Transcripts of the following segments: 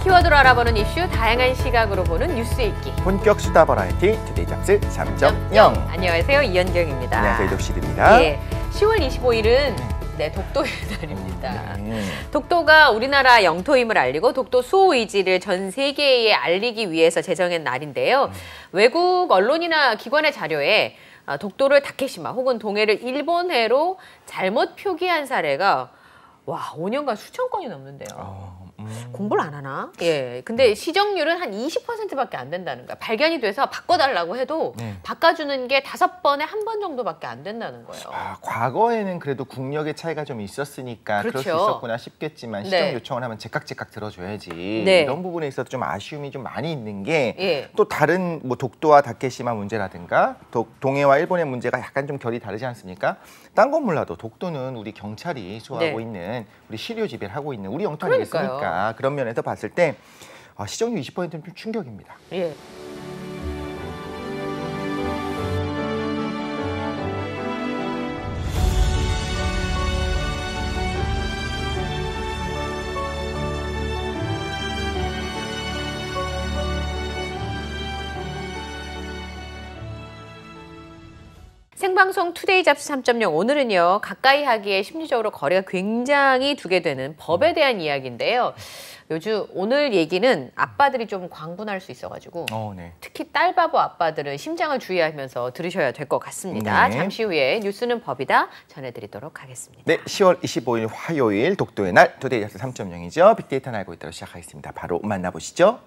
키워드로 알아보는 이슈, 다양한 시각으로 보는 뉴스 읽기. 본격 수다 버라이티 투데이 잡스 3.0. 안녕하세요, 이현경입니다. 안녕하세요, 이독실입니다. 예, 10월 25일은 독도의 날입니다. 독도가 우리나라 영토임을 알리고 독도 수호 의지를 전 세계에 알리기 위해서 제정한 날인데요. 외국 언론이나 기관의 자료에 독도를 다케시마 혹은 동해를 일본해로 잘못 표기한 사례가 5년간 수천 건이 넘는데요. 공부를 안 하나? 예. 근데 시정률은 한 20%밖에 안 된다는 거야. 발견이 돼서 바꿔달라고 해도 바꿔주는 게 5번에 1번 정도밖에 안 된다는 거예요. 과거에는 그래도 국력의 차이가 좀 있었으니까 그렇죠. 그럴 수 있었구나 싶겠지만 시정 요청을 하면 제깍제깍 들어줘야지. 이런 부분에 있어서 좀 아쉬움이 좀 많이 있는 게 또 다른 뭐 독도와 다케시마 문제라든가 동해와 일본의 문제가 약간 좀 결이 다르지 않습니까? 딴 건 몰라도 독도는 우리 경찰이 수호하고 있는, 우리 시료 지배를 하고 있는 우리 영토 아니겠습니까? 그런 면에서 봤을 때 시정률 20%는 좀 충격입니다. 예. 생방송 투데이 잡스 3.0 오늘은요, 가까이 하기에 심리적으로 거리가 굉장히 두게 되는 법에 대한 이야기인데요. 요즘 오늘 얘기는 아빠들이 좀 광분할 수 있어가지고 특히 딸바보 아빠들은 심장을 주의하면서 들으셔야 될 것 같습니다. 잠시 후에 뉴스는 법이다 전해드리도록 하겠습니다. 네, 10월 25일 화요일 독도의 날 투데이 잡스 3.0이죠. 빅데이터는 알고 있다로 시작하겠습니다. 바로 만나보시죠.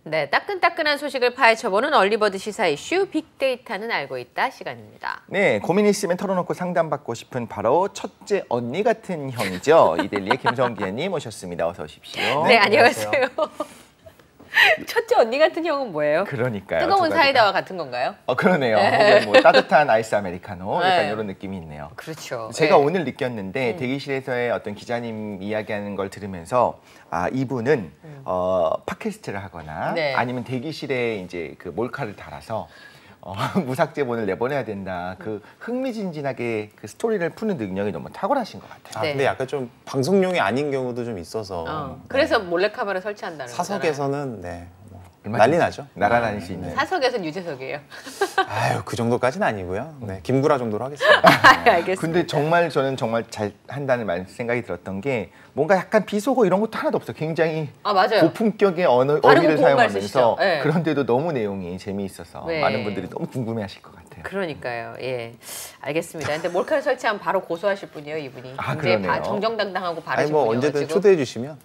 네, 따끈따끈한 소식을 파헤쳐보는 얼리버드 시사 이슈 빅데이터는 알고 있다 시간입니다. 네, 고민 있으면 털어놓고 상담받고 싶은 바로 첫째 언니 같은 형이죠. 이데일리의 김성 기자님 오셨습니다. 어서 오십시오. 네, 안녕하세요. 첫째 언니 같은 형은 뭐예요? 그러니까요. 뜨거운 사이다와 같은 건가요? 그러네요. 혹은 뭐 따뜻한 아이스 아메리카노 약간 이런 느낌이 있네요. 그렇죠. 제가 오늘 느꼈는데 대기실에서의 어떤 기자님 이야기하는 걸 들으면서 이분은 팟캐스트를 하거나 아니면 대기실에 이제 그 몰카를 달아서 무삭제본을 내보내야 된다. 그 흥미진진하게 그 스토리를 푸는 능력이 너무 탁월하신 것 같아요. 근데 약간 좀 방송용이 아닌 경우도 좀 있어서. 그래서 몰래카메라 설치한다는 거잖아요. 사석에서는 난리 나죠. 날아다닐 수 있는. 사석에서는 유재석이에요. 아유, 그 정도까지는 아니고요. 네, 김구라 정도로 하겠습니다. 알겠습니다. 근데 정말 저는 정말 잘 한다는 생각이 들었던 게 뭔가 약간 비속어 이런 것도 하나도 없어요. 굉장히 맞아요. 고품격의 어휘를 사용하면서 네. 그런데도 너무 내용이 재미있어서 많은 분들이 너무 궁금해하실 것 같아요. 그러니까요. 예, 알겠습니다. 근데 몰카를 설치하면 바로 고소하실 분이에요, 이분이. 굉장히 정정당당하고 바르신 분이어가지고. 언제든 초대해 주시면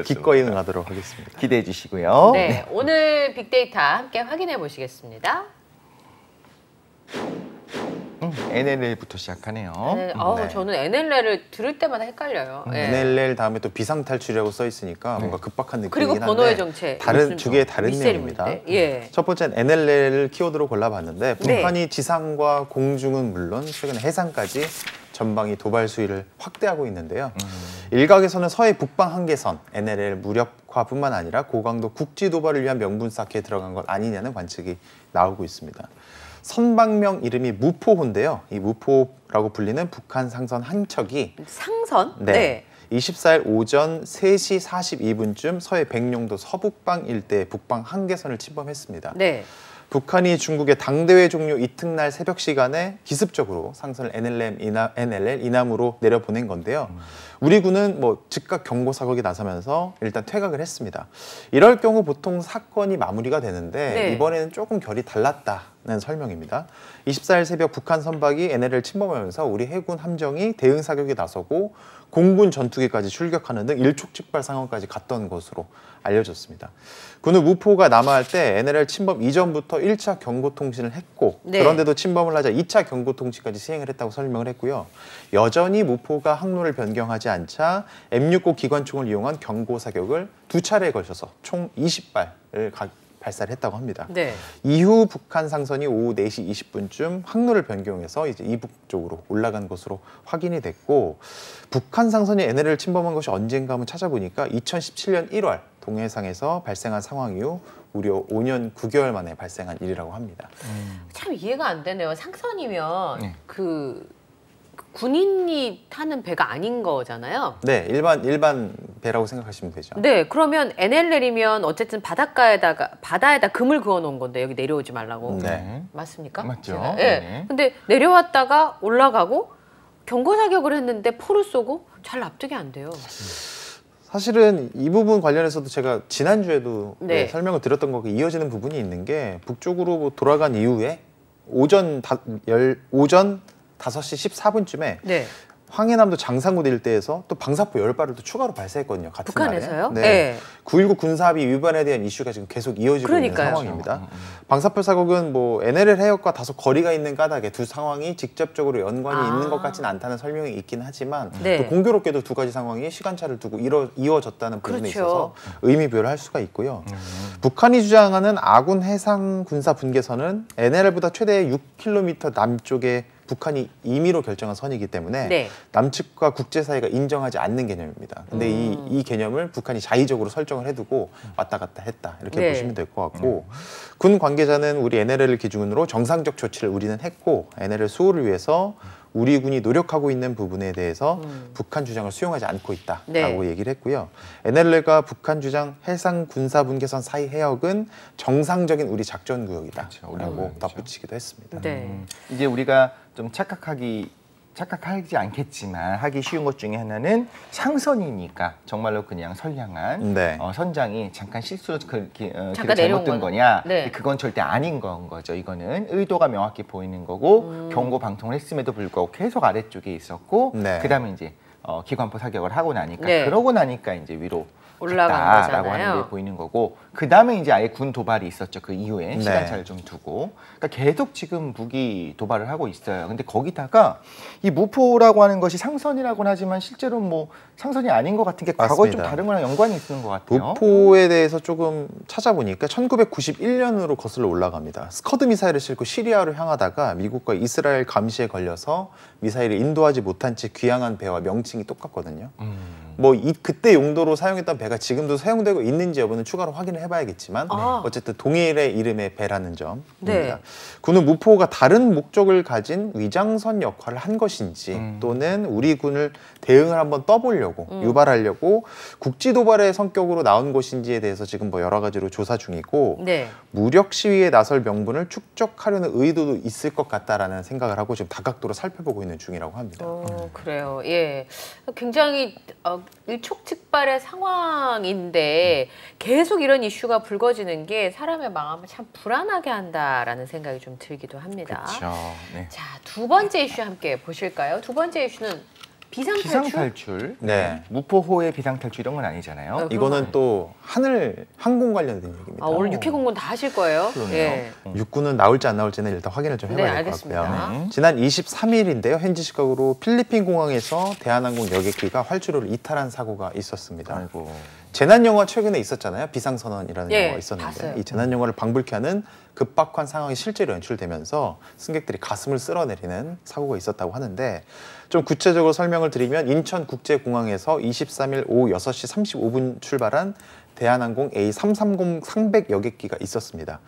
기꺼이 응하도록 하겠습니다. 기대해 주시고요. 네, 오늘 빅데이터 함께 확인해 보시겠습니다. NLL부터 시작하네요. 저는 NLL을 들을 때마다 헷갈려요. NLL 다음에 또 비상탈출이라고 써 있으니까 뭔가 급박한 느낌이긴 그리고 한데 번호의 정체. 두 개의 다른 내용입니다. 첫 번째는 NLL을 키워드로 골라봤는데 북한이 지상과 공중은 물론 최근에 해상까지 전방위 도발 수위를 확대하고 있는데요. 일각에서는 서해 북방 한계선 NLL 무력화뿐만 아니라 고강도 국지 도발을 위한 명분 쌓기에 들어간 것 아니냐는 관측이 나오고 있습니다. 선박명 이름이 무포호인데요. 이 무포라고 불리는 북한 상선 한 척이 상선? 24일 오전 3시 42분쯤 서해 백령도 서북방 일대 북방 한계선을 침범했습니다. 북한이 중국의 당대회 종료 이튿날 새벽 시간에 기습적으로 상선을 NLL 이남으로 내려보낸 건데요. 우리 군은 즉각 경고 사격에 나서면서 일단 퇴각을 했습니다. 이럴 경우 보통 사건이 마무리가 되는데 이번에는 조금 결이 달랐다는 설명입니다. 24일 새벽 북한 선박이 NLL을 침범하면서 우리 해군 함정이 대응 사격에 나서고 공군 전투기까지 출격하는 등 일촉즉발 상황까지 갔던 것으로 알려졌습니다. 군은 무포가 남하할 때 NLL 침범 이전부터 1차 경고 통신을 했고 그런데도 침범을 하자 2차 경고 통신까지 시행을 했다고 설명을 했고요. 여전히 무포가 항로를 변경하지 않자 M69 기관총을 이용한 경고 사격을 2차례에 걸쳐서 총 20발을 발사를 했다고 합니다. 이후 북한 상선이 오후 4시 20분쯤 항로를 변경해서 이제 이북 쪽으로 올라간 것으로 확인이 됐고 북한 상선이 NLL을 침범한 것이 언젠가 한번 찾아보니까 2017년 1월 동해상에서 발생한 상황 이후 무려 5년 9개월 만에 발생한 일이라고 합니다. 참 이해가 안 되네요. 상선이면 그 군인이 타는 배가 아닌 거잖아요. 네, 일반 배라고 생각하시면 되죠. 네, 그러면 NLL이면 어쨌든 바다에다 금을 그어 놓은 건데 여기 내려오지 말라고. 네. 맞습니까? 맞죠. 네. 근데 내려왔다가 올라가고 경고 사격을 했는데 포를 쏘고 잘 납득이 안 돼요. 사실은 이 부분 관련해서도 제가 지난주에도 설명을 드렸던 거가 이어지는 부분이 있는 게 북쪽으로 돌아간 이후에 오전 5시 14분쯤에 황해남도 장상구대 일대에서 또 방사포 10발을 또 추가로 발사했거든요. 같은 북한에서요? 날에. 네. 9.19 군사합의 위반에 대한 이슈가 지금 계속 이어지고 있는 상황입니다. 방사포 사격은 뭐 NLL 해역과 다소 거리가 있는 까닭에 두 상황이 직접적으로 연관이 있는 것 같지는 않다는 설명이 있긴 하지만 또 공교롭게도 두 가지 상황이 시간차를 두고 이어졌다는 부분에 있어서 의미부여를 할 수가 있고요. 북한이 주장하는 아군 해상 군사 분계선은 NLL보다 최대 6km 남쪽에 북한이 임의로 결정한 선이기 때문에 남측과 국제사회가 인정하지 않는 개념입니다. 근데 이 개념을 북한이 자의적으로 설정을 해두고 왔다 갔다 했다 이렇게 보시면 될 것 같고 군 관계자는 우리 NLL을 기준으로 정상적 조치를 우리는 했고 NLL 수호를 위해서 우리 군이 노력하고 있는 부분에 대해서 북한 주장을 수용하지 않고 있다라고 얘기를 했고요. NLL과 북한 주장 해상 군사 분계선 사이 해역은 정상적인 우리 작전 구역이다라고 덧붙이기도 했습니다. 이제 우리가 좀 착각하지 않겠지만 하기 쉬운 것 중에 하나는 상선이니까 정말로 그냥 선량한 선장이 잠깐 실수로 길을 잘못 든 거냐 그건 절대 아닌 건 거죠. 이거는 의도가 명확히 보이는 거고 경고 방통을 했음에도 불구하고 계속 아래쪽에 있었고 그다음에 이제 기관포 사격을 하고 나니까 그러고 나니까 이제 위로 올라간 거잖아요. 하는 게 보이는 거고 그 다음에 이제 아예 군 도발이 있었죠. 그 이후에 시간차를 좀 두고 그러니까 계속 지금 무기 도발을 하고 있어요. 근데 거기다가 이 무포라고 하는 것이 상선이라고는 하지만 실제로 뭐 상선이 아닌 것 같은 게 과거에 좀 다른 거랑 연관이 있는 것 같아요. 무포에 대해서 조금 찾아보니까 1991년으로 거슬러 올라갑니다. 스커드 미사일을 싣고 시리아로 향하다가 미국과 이스라엘 감시에 걸려서 미사일을 인도하지 못한 채 귀향한 배와 명칭이 똑같거든요. 뭐 그때 용도로 사용했던 배가 지금도 사용되고 있는지 여부는 추가로 확인을 해봐야겠지만 어쨌든 동일의 이름의 배라는 점입니다. 군은 무포가 다른 목적을 가진 위장선 역할을 한 것인지 또는 우리 군을 대응을 한번 떠보려고 유발하려고 국지 도발의 성격으로 나온 것인지에 대해서 지금 뭐 여러 가지로 조사 중이고 무력 시위에 나설 명분을 축적하려는 의도도 있을 것 같다라는 생각을 하고 지금 다각도로 살펴보고 있는 중이라고 합니다. 그래요. 예, 굉장히 일촉즉발의 상황인데 계속 이런 이슈가 불거지는 게 사람의 마음을 참 불안하게 한다라는 생각이 좀 들기도 합니다. 그렇죠. 자, 두 번째 이슈 함께 보실까요? 두 번째 이슈는 비상탈출? 무포호의 비상탈출 이런 건 아니잖아요. 이거는 또 항공 관련된 얘기입니다. 오늘 육해공군 다 하실 거예요? 육군은 나올지 안 나올지는 일단 확인을 좀 해봐야 될 것 같고요. 지난 23일인데요. 현지 시각으로 필리핀 공항에서 대한항공 여객기가 활주로를 이탈한 사고가 있었습니다. 재난 영화 최근에 있었잖아요. 비상선언이라는 영화가 있었는데 봤어요. 이 재난 영화를 방불케 하는 급박한 상황이 실제로 연출되면서 승객들이 가슴을 쓸어내리는 사고가 있었다고 하는데 좀 구체적으로 설명을 드리면 인천국제공항에서 23일 오후 6시 35분 출발한 대한항공 A330 상백 여객기가 있었습니다.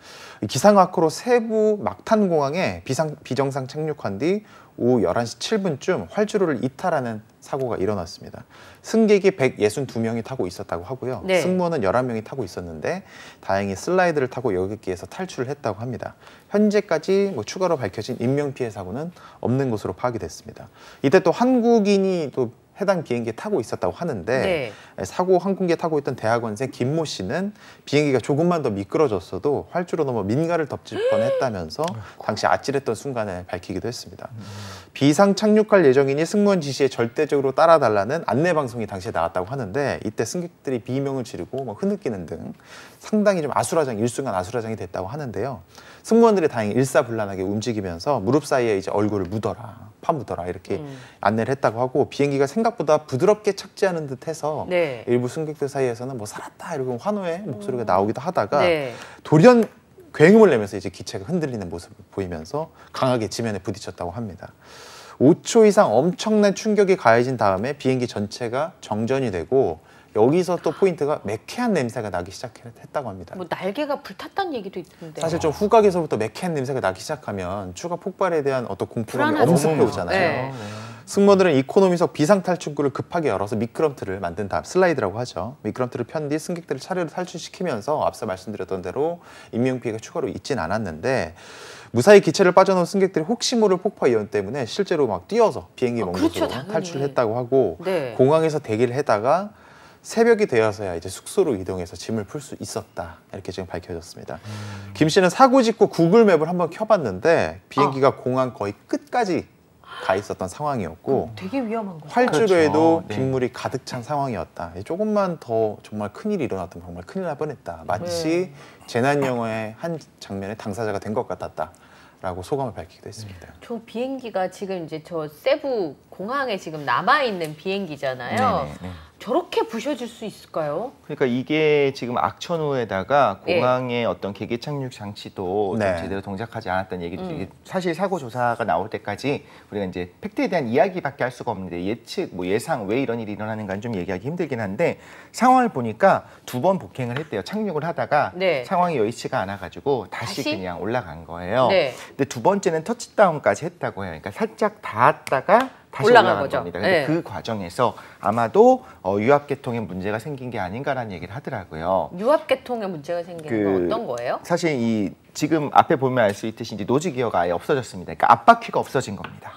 기상 악화로 세부 막탄공항에 비정상 착륙한 뒤 오후 11시 7분쯤 활주로를 이탈하는 사고가 일어났습니다. 승객이 162명이 타고 있었다고 하고요. 승무원은 11명이 타고 있었는데 다행히 슬라이드를 타고 여객기에서 탈출을 했다고 합니다. 현재까지 뭐 추가로 밝혀진 인명피해 사고는 없는 것으로 파악이 됐습니다. 이때 또 한국인이 또 해당 비행기에 타고 있었다고 하는데 사고 항공기에 타고 있던 대학원생 김모 씨는 비행기가 조금만 더 미끄러졌어도 활주로 넘어 민가를 덮칠 뻔했다면서 당시 아찔했던 순간을 밝히기도 했습니다. 비상 착륙할 예정이니 승무원 지시에 절대적으로 따라달라는 안내 방송이 당시에 나왔다고 하는데 이때 승객들이 비명을 지르고 뭐 흐느끼는 등 상당히 좀 일순간 아수라장이 됐다고 하는데요. 승무원들이 다행히 일사불란하게 움직이면서 무릎 사이에 이제 얼굴을 파묻어라 이렇게 안내를 했다고 하고 비행기가 생각보다 부드럽게 착지하는 듯해서 일부 승객들 사이에서는 뭐 살았다 이러고 환호의 목소리가 나오기도 하다가 돌연 굉음을 내면서 이제 기체가 흔들리는 모습을 보이면서 강하게 지면에 부딪혔다고 합니다. 5초 이상 엄청난 충격이 가해진 다음에 비행기 전체가 정전이 되고 여기서 또 포인트가 매캐한 냄새가 나기 시작했다고 합니다. 뭐 날개가 불탔다는 얘기도 있는데. 사실 좀 후각에서부터 매캐한 냄새가 나기 시작하면 추가 폭발에 대한 어떤 공포감이 엄습해 오잖아요. 네. 승무원들은 이코노미석 비상탈출구를 급하게 열어서 미끄럼틀을 만든 다음, 슬라이드라고 하죠. 미끄럼틀을 편 뒤 승객들을 차례로 탈출시키면서 앞서 말씀드렸던 대로 인명피해가 추가로 있진 않았는데 무사히 기체를 빠져나온 승객들이 혹시 모를 폭파 위험 때문에 실제로 막 뛰어서 비행기 먼 곳으로 탈출을 했다고 하고 네. 공항에서 대기를 하다가 새벽이 되어서야 이제 숙소로 이동해서 짐을 풀 수 있었다. 이렇게 지금 밝혀졌습니다. 김 씨는 사고 직후 구글맵을 한번 켜봤는데 비행기가 공항 거의 끝까지 가 있었던 상황이었고 되게 위험한 거죠. 활주로에도 그렇죠. 빗물이 가득 찬 상황이었다. 조금만 더 정말 큰일이 일어났다면 정말 큰일 날 뻔했다. 마치 재난 영화의 한 장면의 당사자가 된 것 같았다. 라고 소감을 밝히기도 했습니다. 저 비행기가 지금 이제 저 세부 공항에 지금 남아있는 비행기잖아요. 네네. 저렇게 부셔질 수 있을까요? 그러니까 이게 지금 악천후에다가 공항의 어떤 개개 착륙 장치도 좀 제대로 동작하지 않았다는 얘기도 사실 사고 조사가 나올 때까지 우리가 이제 팩트에 대한 이야기밖에 할 수가 없는데 예측, 뭐 예상 왜 이런 일이 일어나는가는 좀 얘기하기 힘들긴 한데 상황을 보니까 2번 복행을 했대요. 착륙을 하다가 상황이 여의치가 않아가지고 다시 그냥 올라간 거예요. 근데 2번째는 터치다운까지 했다고 해요. 그러니까 살짝 닿았다가 다시 올라간 거죠. 겁니다. 근데 그 과정에서 아마도 유압계통에 문제가 생긴 게 아닌가라는 얘기를 하더라고요. 유압계통에 문제가 생기는 건 어떤 거예요? 사실 이 지금 앞에 보면 알 수 있듯이 이제 노즈 기어가 아예 없어졌습니다. 그러니까 앞바퀴가 없어진 겁니다.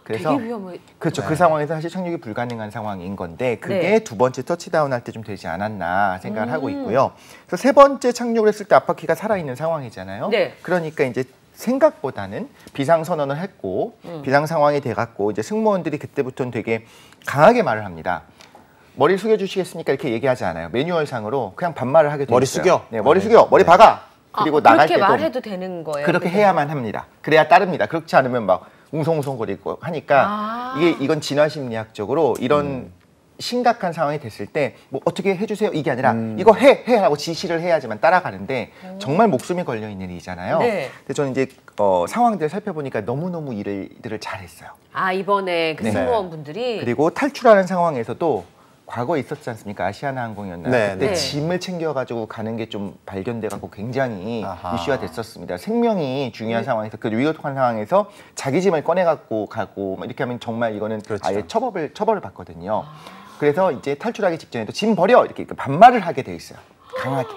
그래서 되게 위험해. 그렇죠. 그 상황에서 사실 착륙이 불가능한 상황인 건데 그게 2번째 터치다운 할 때 좀 되지 않았나 생각을 하고 있고요. 그래서 3번째 착륙을 했을 때 앞바퀴가 살아있는 상황이잖아요. 그러니까 이제 생각보다는 비상선언을 했고 비상 상황이 돼갖고 이제 승무원들이 그때부터는 되게 강하게 말을 합니다. 머리 숙여주시겠습니까? 이렇게 얘기하지 않아요. 매뉴얼상으로 그냥 반말을 하게 돼요. 머리 숙여? 네, 머리 숙여, 머리 박아. 그리고 나갈 때도 그렇게 말해도 되는 거예요? 그렇게 해야만 합니다. 그래야 따릅니다. 그렇지 않으면 막 웅성웅성거리고 하니까 이건 진화심리학적으로 이런 심각한 상황이 됐을 때 뭐 어떻게 해주세요 이게 아니라 이거 해 하고 지시를 해야지만 따라가는데 정말 목숨이 걸려 있는 일이잖아요. 근데 저는 이제 상황들을 살펴보니까 너무너무 일들을 잘했어요. 이번에 그 승무원분들이 그리고 탈출하는 상황에서도 과거에 있었지 않습니까? 아시아나항공이었나요? 그때 짐을 챙겨가지고 가는 게 좀 발견돼갖고 굉장히 이슈가 됐었습니다. 생명이 중요한 상황에서 그 위급한 상황에서 자기 짐을 꺼내갖고 가고 이렇게 하면 정말 이거는 아예 처벌을 받거든요. 그래서 이제 탈출하기 직전에도 짐 버려 이렇게 반말을 하게 돼 있어요. 강하게.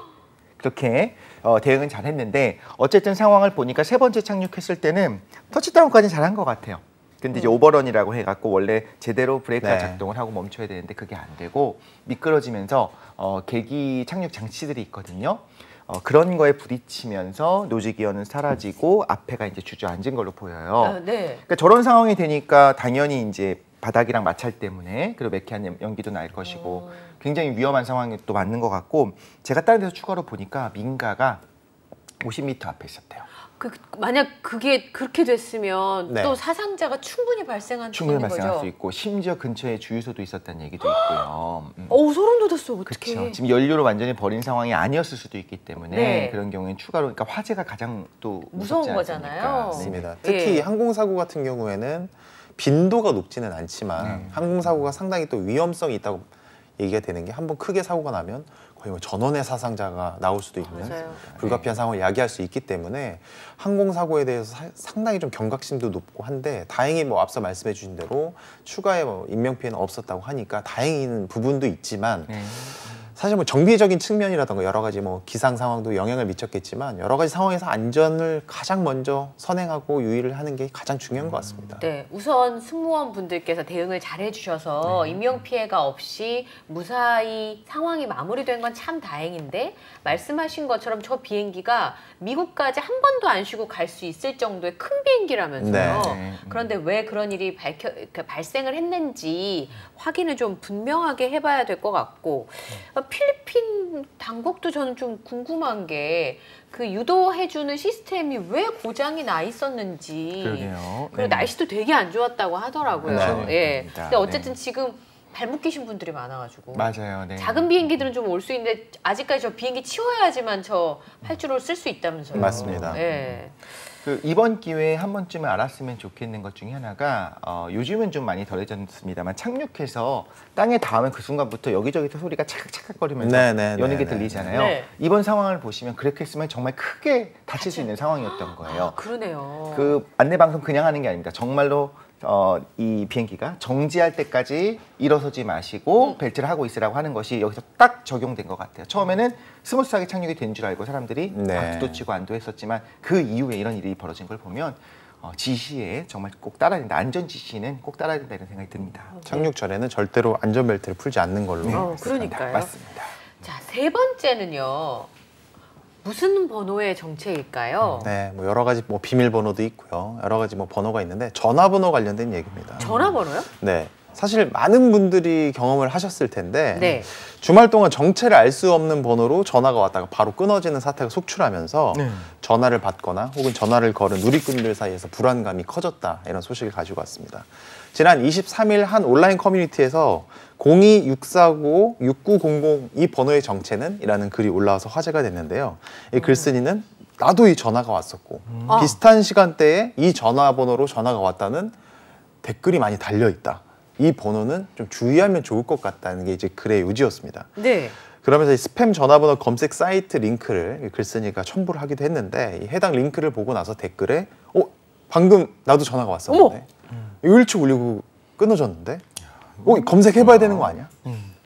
그렇게 대응은 잘했는데 어쨌든 상황을 보니까 3번째 착륙했을 때는 터치다운까지는 잘한 것 같아요. 근데 이제 오버런이라고 해갖고 원래 제대로 브레이크가 작동을 하고 멈춰야 되는데 그게 안 되고 미끄러지면서 계기 착륙 장치들이 있거든요. 그런 거에 부딪히면서 노즈 기어는 사라지고 앞에가 이제 주저앉은 걸로 보여요. 그러니까 저런 상황이 되니까 당연히 이제 바닥이랑 마찰 때문에 그리고 매캐한 연기도 날 것이고 굉장히 위험한 상황이 또 맞는 것 같고 제가 다른 데서 추가로 보니까 민가가 50m 앞에 있었대요. 만약 그게 그렇게 됐으면 또 사상자가 충분히 발생할 수 있고 심지어 근처에 주유소도 있었다는 얘기도 있고요. 소름 돋았어. 어떡해. 그렇죠. 지금 연료를 완전히 버린 상황이 아니었을 수도 있기 때문에 그런 경우에는 추가로 그러니까 화재가 가장 또 무서운 거잖아요. 맞습니다. 특히 항공사고 같은 경우에는 빈도가 높지는 않지만 항공사고가 상당히 또 위험성이 있다고 얘기가 되는 게 한번 크게 사고가 나면 거의 뭐 전원의 사상자가 나올 수도 있는 불가피한 상황을 야기할 수 있기 때문에 항공사고에 대해서 상당히 좀 경각심도 높고 한데 다행히 뭐 앞서 말씀해 주신 대로 추가의 뭐 인명피해는 없었다고 하니까 다행인 부분도 있지만 사실 뭐 정비적인 측면이라던가 여러 가지 뭐 기상 상황도 영향을 미쳤겠지만 여러 가지 상황에서 안전을 가장 먼저 선행하고 유의를 하는 게 가장 중요한 것 같습니다. 우선 승무원분들께서 대응을 잘 해주셔서 인명피해가 없이 무사히 상황이 마무리된 건 참 다행인데 말씀하신 것처럼 저 비행기가 미국까지 한 번도 안 쉬고 갈 수 있을 정도의 큰 비행기라면서요. 그런데 왜 그런 일이 발생을 했는지 확인을 좀 분명하게 해봐야 될 것 같고 필리핀 당국도 저는 좀 궁금한 게 그 유도해주는 시스템이 왜 고장이 나 있었는지. 그러게요. 그리고 날씨도 되게 안 좋았다고 하더라고요. 근데 어쨌든 지금 발목 끼신 분들이 많아가지고. 맞아요. 네. 작은 비행기들은 좀 올 수 있는데 아직까지 저 비행기 치워야지만 저 활주로를 쓸 수 있다면서요. 맞습니다. 네. 이번 기회에 한 번쯤은 알았으면 좋겠는 것 중에 하나가 요즘은 좀 많이 덜해졌습니다만 착륙해서 땅에 닿으면 그 순간부터 여기저기서 소리가 찰칵찰칵거리면서 여는 게 들리잖아요. 네. 이번 상황을 보시면 그렇게 했으면 정말 크게 다칠 수 있는 상황이었던 거예요. 그러네요. 그 안내방송 그냥 하는 게 아닙니다. 정말로 이 비행기가 정지할 때까지 일어서지 마시고 벨트를 하고 있으라고 하는 것이 여기서 딱 적용된 것 같아요. 처음에는 스무스하게 착륙이 된 줄 알고 사람들이 박수도 치고 안도했었지만 그 이후에 이런 일이 벌어진 걸 보면 지시에 정말 꼭 따라야 된다. 안전 지시는 꼭 따라야 된다 이런 생각이 듭니다. 착륙 전에는 절대로 안전벨트를 풀지 않는 걸로. 그러니까요. 맞습니다. 자, 세 번째는요. 무슨 번호의 정체일까요? 네, 뭐 여러 가지 뭐 비밀번호도 있고요. 여러 가지 뭐 번호가 있는데 전화번호 관련된 얘기입니다. 전화번호요? 네. 사실 많은 분들이 경험을 하셨을 텐데 네. 주말 동안 정체를 알 수 없는 번호로 전화가 왔다가 바로 끊어지는 사태가 속출하면서 전화를 받거나 혹은 전화를 거는 누리꾼들 사이에서 불안감이 커졌다 이런 소식을 가지고 왔습니다. 지난 23일 한 온라인 커뮤니티에서 02-649-6900 이 번호의 정체는? 이라는 글이 올라와서 화제가 됐는데요. 이 글쓴이는 나도 이 전화가 왔었고 비슷한 시간대에 이 전화번호로 전화가 왔다는 댓글이 많이 달려있다. 이 번호는 좀 주의하면 좋을 것 같다는 게 이제 글의 요지였습니다. 네. 그러면서 이 스팸 전화번호 검색 사이트 링크를 글쓴이가 첨부를 하기도 했는데 이 해당 링크를 보고 나서 댓글에 방금 나도 전화가 왔었는데 일찍 울리고 끊어졌는데 검색해봐야 되는 거 아니야?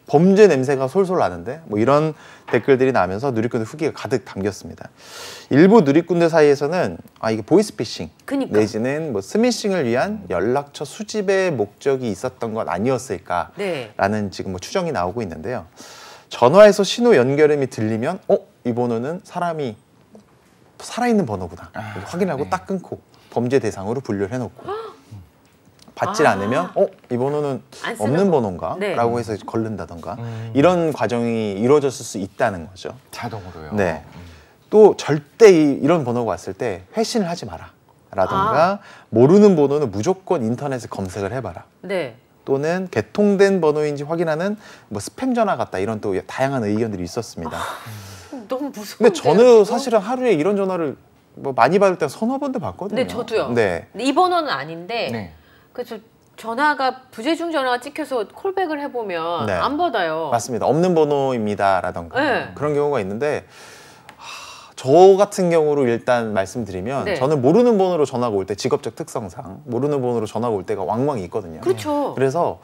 범죄 냄새가 솔솔 나는데 뭐 이런 댓글들이 나면서 누리꾼들 후기가 가득 담겼습니다. 일부 누리꾼들 사이에서는 이게 보이스피싱 내지는 뭐 스미싱을 위한 연락처 수집의 목적이 있었던 건 아니었을까라는 지금 뭐 추정이 나오고 있는데요. 전화에서 신호 연결음이 들리면 이 번호는 사람이 살아있는 번호구나 확인하고 딱 끊고 범죄 대상으로 분류를 해놓고 받질 않으면 이 번호는 없는 번호인가? 라고 해서 걸른다던가 이런 과정이 이루어졌을 수 있다는 거죠. 자동으로요? 네. 또 절대 이런 번호가 왔을 때 회신을 하지 마라 라던가 모르는 번호는 무조건 인터넷에 검색을 해봐라. 네. 또는 개통된 번호인지 확인하는 뭐 스팸 전화 같다 이런 또 다양한 의견들이 있었습니다. 너무 무서운데요? 근데 저는 사실은 하루에 이런 전화를 뭐 많이 받을 때 서너 번도 받거든요. 네, 저도요. 네. 이 번호는 아닌데 그래서 전화가 부재중 전화가 찍혀서 콜백을 해보면 안 받아요. 맞습니다. 없는 번호입니다 라던가 그런 경우가 있는데 저 같은 경우로 일단 말씀드리면 저는 모르는 번호로 전화가 올 때 직업적 특성상 모르는 번호로 전화가 올 때가 왕왕이 있거든요. 그렇죠. 그래서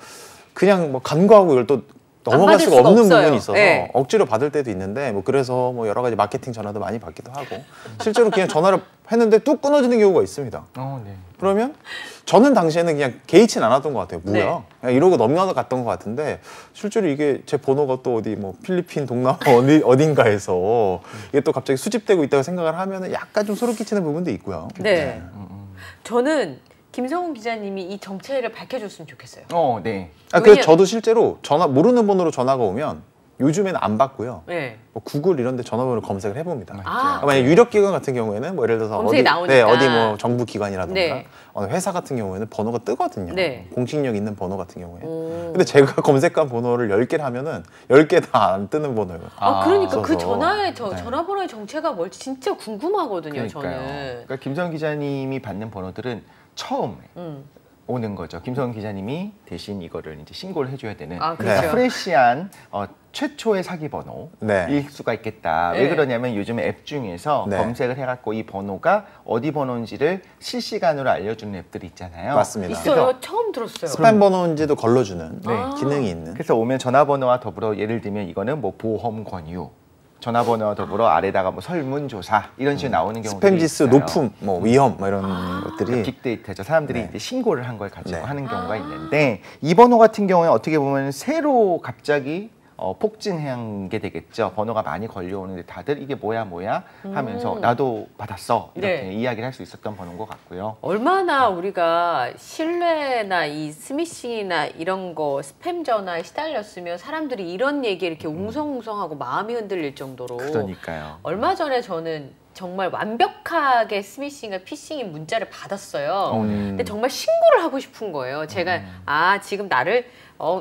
그냥 뭐 간과하고 이걸 또 넘어갈 수가 없는 부분이 있어서 억지로 받을 때도 있는데 뭐 그래서 뭐 여러 가지 마케팅 전화도 많이 받기도 하고 실제로 그냥 전화를 했는데 뚝 끊어지는 경우가 있습니다. 그러면 저는 당시에는 그냥 개의치는 않았던 것 같아요. 뭐야? 그냥 이러고 넘어갔던 것 같은데 실제로 이게 제 번호가 또 어디 뭐 필리핀 동남아 어딘가에서 이게 또 갑자기 수집되고 있다고 생각을 하면은 약간 좀 소름 끼치는 부분도 있고요. 네. 저는 김성훈 기자님이 이 정체를 밝혀줬으면 좋겠어요. 네. 그래서 저도 실제로 모르는 번호로 전화가 오면 요즘에는 안 받고요. 뭐 구글 이런 데 전화번호를 검색을 해봅니다. 만약 유력기관 같은 경우에는 뭐 예를 들어서 어디 뭐 정부 기관이라든가 어느 회사 같은 경우에는 번호가 뜨거든요. 공식력 있는 번호 같은 경우에. 근데 제가 검색한 번호를 10개를 하면은 10개 다 안 뜨는 번호예요. 그러니까 그 전화번호의 정체가 뭘지 진짜 궁금하거든요. 저는. 그러니까 김성훈 기자님이 받는 번호들은 처음에 오는 거죠. 김성훈 기자님이 대신 이거를 이제 신고를 해줘야 되는 그렇죠. 프레시한 최초의 사기 번호일 수가 있겠다. 왜 그러냐면 요즘 앱 중에서 검색을 해갖고 이 번호가 어디 번호인지를 실시간으로 알려주는 앱들이 있잖아요. 맞습니다. 있어요. 처음 들었어요. 스팸 번호인지도 걸러주는 기능이 있는. 그래서 오면 전화번호와 더불어 예를 들면 이거는 뭐 보험 권유. 전화번호와 더불어 아래다가 뭐 설문조사 이런 식으로 나오는 경우들이 스팸 지수 높음, 뭐 위험 뭐 이런 것들이 빅데이터죠. 사람들이 이제 신고를 한 걸 가지고 하는 경우가 있는데 이 번호 같은 경우에 어떻게 보면 새로 갑자기 폭증한 게 되겠죠. 번호가 많이 걸려오는데 다들 이게 뭐야 하면서 나도 받았어 이렇게 이야기를 할 수 있었던 번호인 것 같고요. 얼마나 우리가 신뢰나 이 스미싱이나 이런 거 스팸 전화에 시달렸으면 사람들이 이런 얘기에 이렇게 웅성웅성하고 마음이 흔들릴 정도로. 그러니까요. 얼마 전에 저는 정말 완벽하게 스미싱과 피싱인 문자를 받았어요. 근데 정말 신고를 하고 싶은 거예요. 제가 지금 나를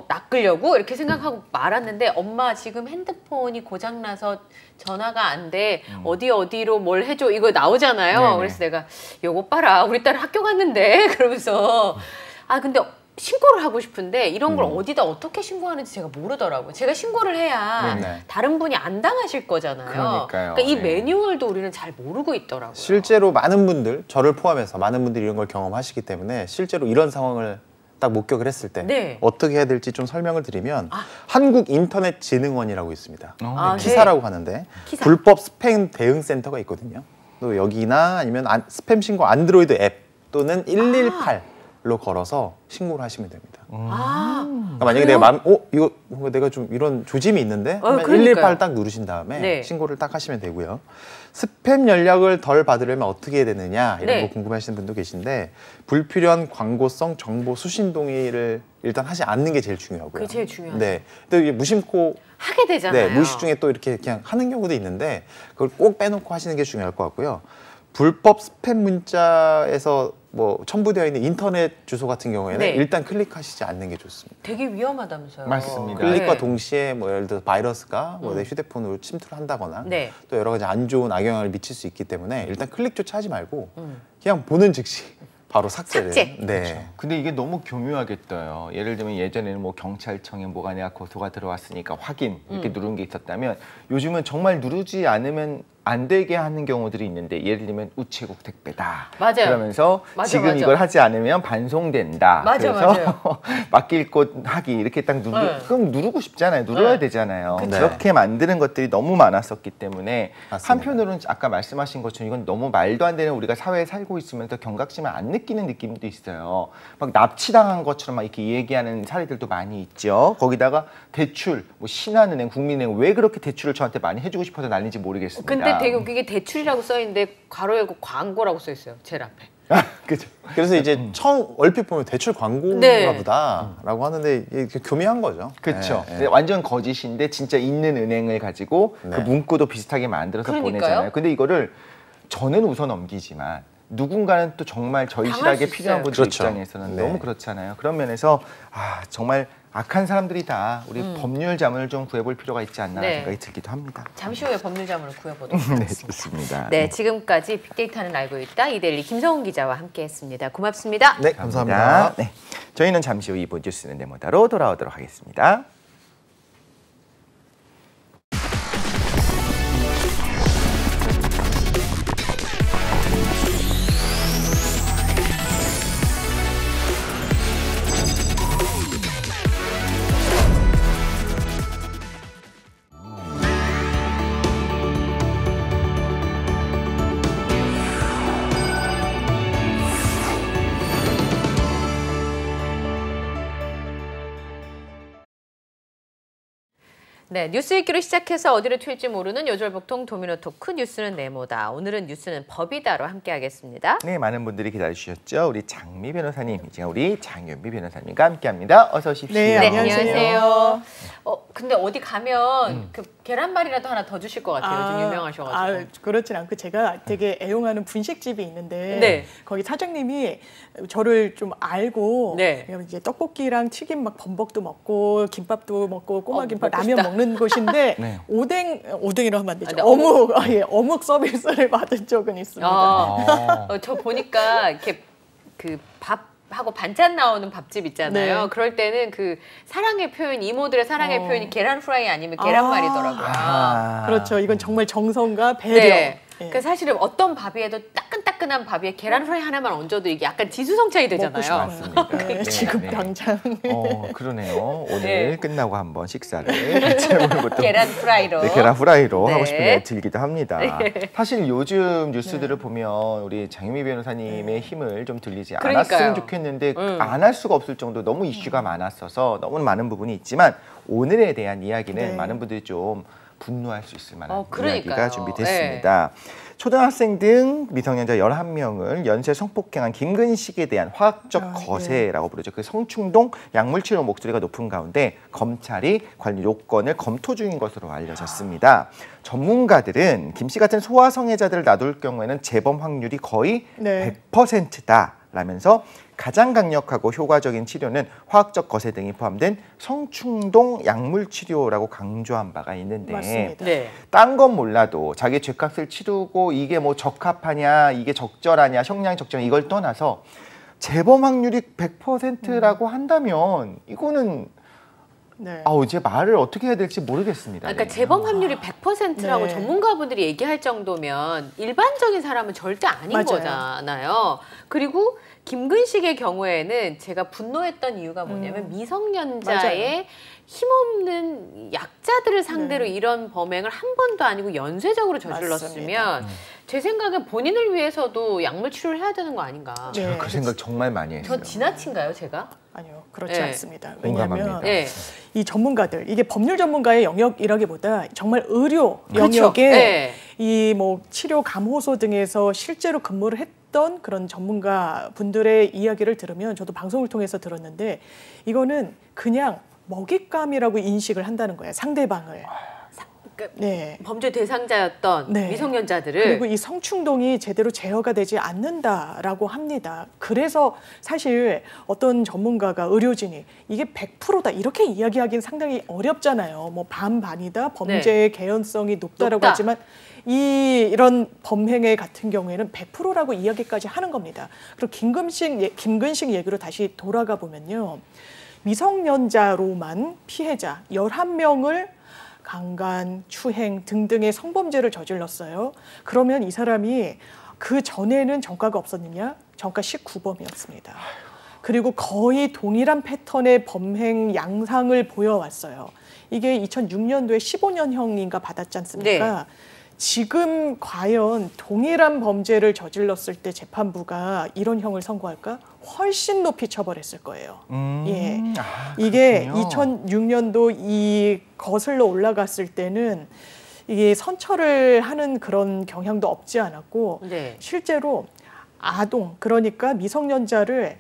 낚으려고 이렇게 생각하고 말았는데 엄마 지금 핸드폰이 고장나서 전화가 안 돼. 어디로 뭘 해줘. 이거 나오잖아요. 네네. 그래서 내가 요거 봐라. 우리 딸 학교 갔는데 그러면서 근데 신고를 하고 싶은데 이런 걸 어디다 어떻게 신고하는지 제가 모르더라고요. 제가 신고를 해야 다른 분이 안 당하실 거잖아요. 그러니까요. 그러니까 이 매뉴얼도 우리는 잘 모르고 있더라고요. 실제로 많은 분들, 저를 포함해서 많은 분들이 이런 걸 경험하시기 때문에 실제로 이런 상황을 딱 목격을 했을 때 어떻게 해야 될지 좀 설명을 드리면 한국인터넷진흥원이라고 있습니다. 키사라고 하는데 키사. 불법 스팸 대응센터가 있거든요. 또 여기나 아니면 스팸 신고 안드로이드 앱 또는 118로 걸어서 신고를 하시면 됩니다. 그러니까 만약에 내가 이거 내가 좀 이런 조짐이 있는데 118 딱 누르신 다음에 신고를 딱 하시면 되고요. 스팸 연락을 덜 받으려면 어떻게 해야 되느냐 이런 거 궁금해하시는 분도 계신데 불필요한 광고성 정보 수신 동의를 일단 하지 않는 게 제일 중요하고요. 그게 제일 중요하죠. 네. 또 이게 무심코 하게 되잖아요. 무의식 중에 또 이렇게 그냥 하는 경우도 있는데 그걸 꼭 빼놓고 하시는 게 중요할 것 같고요. 불법 스팸 문자에서 첨부되어 있는 인터넷 주소 같은 경우에는 일단 클릭하시지 않는 게 좋습니다. 되게 위험하다면서요. 맞습니다. 클릭과 동시에 예를 들어 바이러스가 내 휴대폰으로 침투를 한다거나 또 여러 가지 안 좋은 악영향을 미칠 수 있기 때문에 일단 클릭조차 하지 말고 그냥 보는 즉시 바로 삭제를. 삭제. 네. 그렇죠. 근데 이게 너무 교묘하게 떠요. 예를 들면 예전에는 경찰청에 뭐가 내가 고소가 들어왔으니까 확인 이렇게 누른 게 있었다면 요즘은 정말 누르지 않으면 안 되게 하는 경우들이 있는데 예를 들면 우체국 택배다. 맞아요. 그러면서 지금 이걸 하지 않으면 반송된다. 그래서 맡길 곳 하기 이렇게 딱 그럼 누르고 싶잖아요. 눌러야 되잖아요. 그렇게 만드는 것들이 너무 많았었기 때문에 맞습니다. 한편으로는 아까 말씀하신 것처럼 이건 너무 말도 안 되는 우리가 사회에 살고 있으면서 경각심을 안 느끼는 느낌도 있어요. 막 납치당한 것처럼 막 이렇게 얘기하는 사례들도 많이 있죠. 거기다가 대출, 신한은행, 국민은행 왜 그렇게 대출을 저한테 많이 해주고 싶어서 난리인지 모르겠습니다. 근데 되게 웃기게 대출이라고 써 있는데 괄호 열고 광고라고 써 있어요. 제일 앞에. 그죠. 그래서 이제 얼핏 보면 대출 광고인가 보다라고 하는데 이게 교묘한 거죠. 그렇죠. 완전 거짓인데 진짜 있는 은행을 가지고 그 문구도 비슷하게 만들어서 보내잖아요. 근데 이거를 저는 웃어 넘기지만 누군가는 또 정말 절실하게 필요한 분들 입장에서는 너무 그렇잖아요. 그런 면에서 정말 악한 사람들이다. 우리 법률 자문을 좀 구해볼 필요가 있지 않나 생각이 들기도 합니다. 잠시 후에 법률 자문을 구해보도록 하겠습니다. 네, 좋습니다. 네, 지금까지 빅데이터는 알고 있다. 이데일리 김성훈 기자와 함께했습니다. 고맙습니다. 네, 감사합니다. 네, 저희는 잠시 후 2부 뉴스는 네모다로 돌아오도록 하겠습니다. 네, 뉴스 읽기로 시작해서 어디로 튈지 모르는 요절복통 도미노 토크 뉴스는 네모다. 오늘은 뉴스는 법이다로 함께하겠습니다. 네, 많은 분들이 기다려주셨죠. 우리 장미 변호사님, 이제 우리 장윤미 변호사님과 함께합니다. 어서 오십시오. 네, 안녕하세요. 근데 어디 가면 그 계란말이라도 하나 더 주실 것 같아요. 좀 유명하셔가지고. 그렇진 않고 제가 되게 애용하는 분식집이 있는데 거기 사장님이 저를 좀 알고 이제 떡볶이랑 튀김 막 범벅도 먹고 김밥도 먹고 꼬마 김밥 라면 먹는 곳인데 오뎅이라고 하면 안 되죠. 어묵 서비스를 받은 적은 있습니다. 저 보니까 이렇게 그 밥하고 반찬 나오는 밥집 있잖아요. 그럴 때는 그 사랑의 표현, 이모들의 사랑의 표현이 계란 프라이 아니면 계란말이더라고요. 그렇죠. 이건 정말 정성과 배려. 그 사실은 어떤 밥이에도 따끈따끈한 밥에 계란 프라이 하나만 얹어도 이게 약간 지수성찬이 되잖아요. 맞습니다. 지금 당장. 그러네요. 오늘 끝나고 한번 식사를 같이 해보는 것도 계란 프라이로. 계란 프라이로 하고 싶은 생각이 들기도 합니다. 사실 요즘 뉴스들을 보면 우리 장윤미 변호사님의 힘을 좀 들리지 않았으면 좋겠는데 안 할 수가 없을 정도 너무 이슈가 많았어서 너무 많은 부분이 있지만 오늘에 대한 이야기는 많은 분들이 좀 분노할 수 있을 만한 이야기가 준비됐습니다. 네. 초등학생 등 미성년자 11명을 연쇄 성폭행한 김근식에 대한 화학적 거세라고 부르죠. 그 성충동 약물치료 목소리가 높은 가운데 검찰이 관련 요건을 검토 중인 것으로 알려졌습니다. 전문가들은 김 씨 같은 소아성애자들을 놔둘 경우에는 재범 확률이 거의 100%다라면서 가장 강력하고 효과적인 치료는 화학적 거세 등이 포함된 성충동 약물 치료라고 강조한 바가 있는데 딴 건 몰라도 자기 죄값을 치르고 이게 뭐 적합하냐, 이게 적절하냐, 형량이 적절하냐 이걸 떠나서 재범 확률이 100%라고 한다면 이거는 이제 말을 어떻게 해야 될지 모르겠습니다. 그러니까 재범 확률이 100%라고 전문가분들이 얘기할 정도면 일반적인 사람은 절대 아닌 거잖아요. 그리고 김근식의 경우에는 제가 분노했던 이유가 뭐냐면 미성년자의 힘없는 약자들을 상대로 이런 범행을 한 번도 아니고 연쇄적으로 저질렀으면 제 생각엔 본인을 위해서도 약물 치료를 해야 되는 거 아닌가. 제가 그 생각 정말 많이 했어요. 저 지나친가요, 제가? 아니요, 그렇지 않습니다. 왜냐하면 이 전문가들, 이게 법률 전문가의 영역이라기보다 정말 의료 영역에 이 뭐 치료 감호소 등에서 실제로 근무를 했던 그런 전문가 분들의 이야기를 들으면 저도 방송을 통해서 들었는데 이거는 그냥 먹잇감이라고 인식을 한다는 거예요, 상대방을. 범죄 대상자였던 미성년자들을. 그리고 이 성충동이 제대로 제어가 되지 않는다라고 합니다. 그래서 사실 어떤 전문가가, 의료진이 이게 100%다 이렇게 이야기하기는 상당히 어렵잖아요. 뭐 반반이다, 범죄의 개연성이 높다라고 하지만 이런 범행의 같은 경우에는 100%라고 이야기까지 하는 겁니다. 그리고 김근식 얘기로 다시 돌아가 보면요. 미성년자로만 피해자 11명을 강간, 추행 등등의 성범죄를 저질렀어요. 그러면 이 사람이 그 전에는 전과가 없었느냐? 전과 19범이었습니다. 그리고 거의 동일한 패턴의 범행 양상을 보여왔어요. 이게 2006년도에 15년형인가 받았지 않습니까? 지금 과연 동일한 범죄를 저질렀을 때 재판부가 이런 형을 선고할까? 훨씬 높이 처벌했을 거예요. 이게 2006년도 이 거슬러 올라갔을 때는 이게 선처를 하는 그런 경향도 없지 않았고 실제로 아동, 그러니까 미성년자를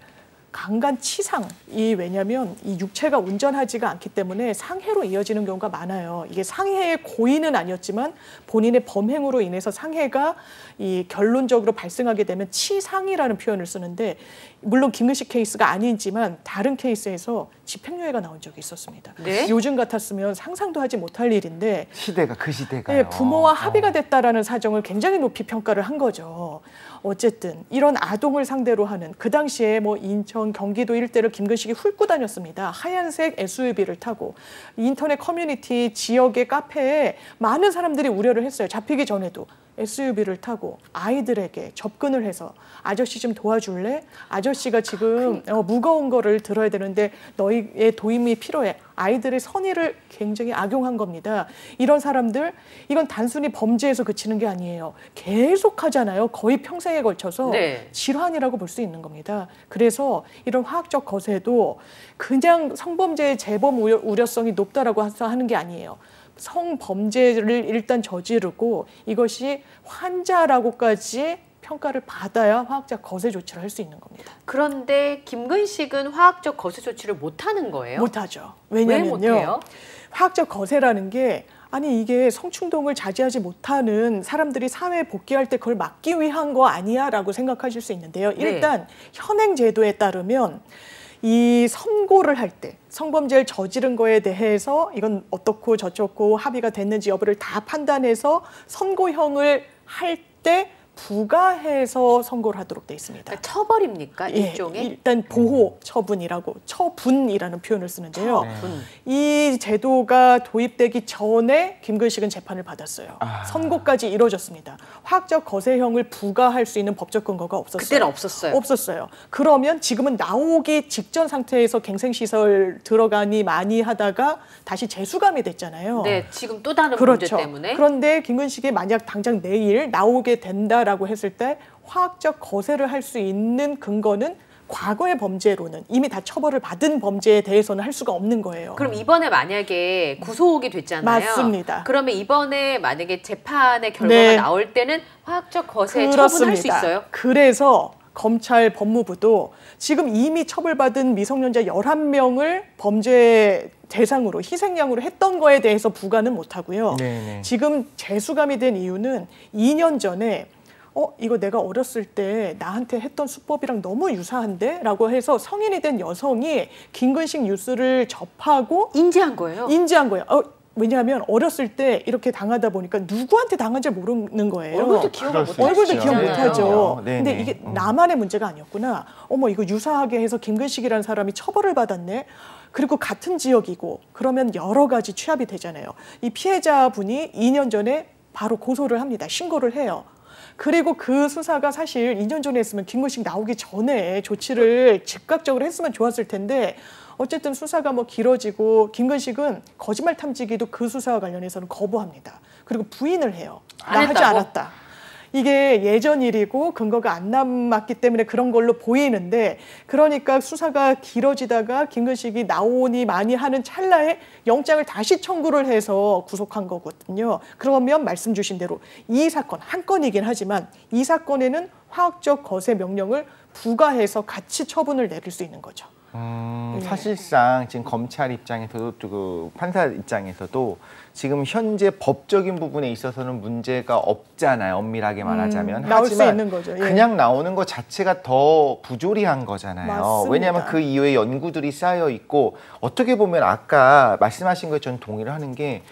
강간 치상이 왜냐하면 이 육체가 온전하지가 않기 때문에 상해로 이어지는 경우가 많아요. 이게 상해의 고의는 아니었지만 본인의 범행으로 인해서 상해가 이 결론적으로 발생하게 되면 치상이라는 표현을 쓰는데 물론 김근식 케이스가 아니지만 다른 케이스에서 집행유예가 나온 적이 있었습니다. 요즘 같았으면 상상도 하지 못할 일인데 시대가 그 시대가요. 부모와 합의가 됐다라는 사정을 굉장히 높이 평가를 한 거죠. 어쨌든 이런 아동을 상대로 하는 그 당시에 뭐 인천, 경기도 일대를 김근식이 훑고 다녔습니다. 하얀색 SUV를 타고 인터넷 커뮤니티 지역의 카페에 많은 사람들이 우려를 했어요. 잡히기 전에도. SUV를 타고 아이들에게 접근을 해서 아저씨 좀 도와줄래? 아저씨가 지금 무거운 거를 들어야 되는데 너희의 도움이 필요해. 아이들의 선의를 굉장히 악용한 겁니다. 이런 사람들, 이건 단순히 범죄에서 그치는 게 아니에요. 계속 하잖아요. 거의 평생에 걸쳐서 질환이라고 볼 수 있는 겁니다. 그래서 이런 화학적 거세도 그냥 성범죄의 재범 우려성이 높다라고 해서 하는 게 아니에요. 성범죄를 일단 저지르고 이것이 환자라고까지 평가를 받아야 화학적 거세 조치를 할 수 있는 겁니다. 그런데 김근식은 화학적 거세 조치를 못하는 거예요? 못하죠. 왜냐면요. 왜 못해요? 화학적 거세라는 게 아니 이게 성충동을 자제하지 못하는 사람들이 사회에 복귀할 때 그걸 막기 위한 거 아니야 라고 생각하실 수 있는데요. 일단 현행 제도에 따르면 이 선고를 할 때 성범죄를 저지른 거에 대해서 이건 어떻고 저쩌고 합의가 됐는지 여부를 다 판단해서 선고형을 할 때 부과해서 선고를 하도록 돼 있습니다. 그러니까 처벌입니까? 일종의? 일단 보호 처분이라고 처분이라는 표현을 쓰는데요. 이 제도가 도입되기 전에 김근식은 재판을 받았어요. 선고까지 이루어졌습니다. 화학적 거세형을 부과할 수 있는 법적 근거가 없었어요. 그때는 없었어요. 없었어요. 그러면 지금은 나오기 직전 상태에서 갱생시설 들어가니 많이 하다가 다시 재수감이 됐잖아요. 네, 지금 또 다른 문제 때문에. 그런데 김근식이 만약 당장 내일 나오게 된다라고 했을 때 화학적 거세를 할 수 있는 근거는 과거의 범죄로는 이미 다 처벌을 받은 범죄에 대해서는 할 수가 없는 거예요. 그럼 이번에 만약에 구속이 됐잖아요. 맞습니다. 그러면 이번에 만약에 재판의 결과가 나올 때는 화학적 거세 처분할 수 있어요? 그래서 검찰 법무부도 지금 이미 처벌받은 미성년자 11명을 범죄 대상으로 희생양으로 했던 거에 대해서 부과는 못하고요. 네네. 지금 재수감이 된 이유는 2년 전에 이거 내가 어렸을 때 나한테 했던 수법이랑 너무 유사한데? 라고 해서 성인이 된 여성이 김근식 뉴스를 접하고 인지한 거예요? 인지한 거예요. 왜냐하면 어렸을 때 이렇게 당하다 보니까 누구한테 당한지 모르는 거예요. 얼굴도 기억 못하죠. 근데 이게 나만의 문제가 아니었구나. 어머 이거 유사하게 해서 김근식이라는 사람이 처벌을 받았네. 그리고 같은 지역이고 그러면 여러 가지 취합이 되잖아요. 이 피해자분이 2년 전에 바로 고소를 합니다. 신고를 해요. 그리고 그 수사가 사실 2년 전에 했으면 김근식 나오기 전에 조치를 즉각적으로 했으면 좋았을 텐데 어쨌든 수사가 뭐 길어지고 김근식은 거짓말 탐지기도 그 수사와 관련해서는 거부합니다. 그리고 부인을 해요. 나 하지 않았다. 이게 예전 일이고 근거가 안 남았기 때문에 그런 걸로 보이는데 그러니까 수사가 길어지다가 김근식이 나오니 많이 하는 찰나에 영장을 다시 청구를 해서 구속한 거거든요. 그러면 말씀 주신 대로 이 사건, 한 건이긴 하지만 이 사건에는 화학적 거세 명령을 부과해서 같이 처분을 내릴 수 있는 거죠. 사실상 지금 검찰 입장에서도 그 판사 입장에서도 지금 현재 법적인 부분에 있어서는 문제가 없잖아요. 엄밀하게 말하자면. 나올 수 있는 거죠. 예. 그냥 나오는 것 자체가 더 부조리한 거잖아요. 맞습니다. 왜냐하면 그 이후에 연구들이 쌓여 있고 어떻게 보면 아까 말씀하신 거에 저는 동의를 하는 게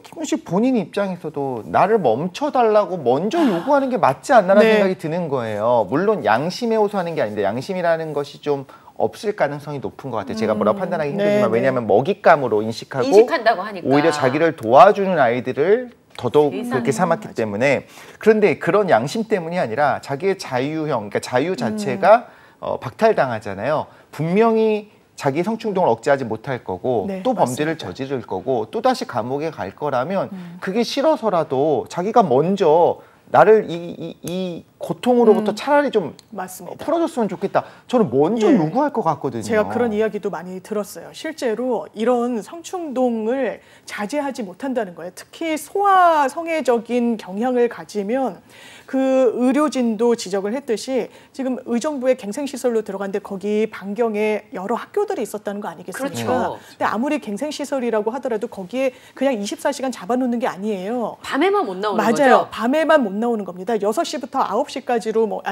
김근식 본인 입장에서도 나를 멈춰달라고 먼저 요구하는 게 맞지 않나라는 생각이 드는 거예요. 물론 양심에 호소하는 게 아닌데 양심이라는 것이 좀 없을 가능성이 높은 것 같아요. 제가 뭐라고 판단하기 힘들지만 왜냐하면 먹잇감으로 인식한다고 하니까. 오히려 자기를 도와주는 아이들을 더더욱 그렇게 삼았기 때문에 그런데 그런 양심 때문이 아니라 자기의 자유형, 그러니까 자유 자체가 박탈당하잖아요. 분명히 자기 성충동을 억제하지 못할 거고 또 범죄를 저지를 거고 또다시 감옥에 갈 거라면 그게 싫어서라도 자기가 먼저 나를 이 고통으로부터 차라리 좀 풀어줬으면 좋겠다. 저는 먼저 요구할 것 같거든요. 제가 그런 이야기도 많이 들었어요. 실제로 이런 성충동을 자제하지 못한다는 거예요. 특히 소아성애적인 경향을 가지면 그 의료진도 지적을 했듯이 지금 의정부의 갱생시설로 들어갔는데 거기 반경에 여러 학교들이 있었다는 거 아니겠습니까? 그렇죠. 근데 아무리 갱생시설이라고 하더라도 거기에 그냥 24시간 잡아놓는 게 아니에요. 밤에만 못 나오는 거죠? 맞아요. 밤에만 못 나오는 겁니다. 6시부터 9시까지로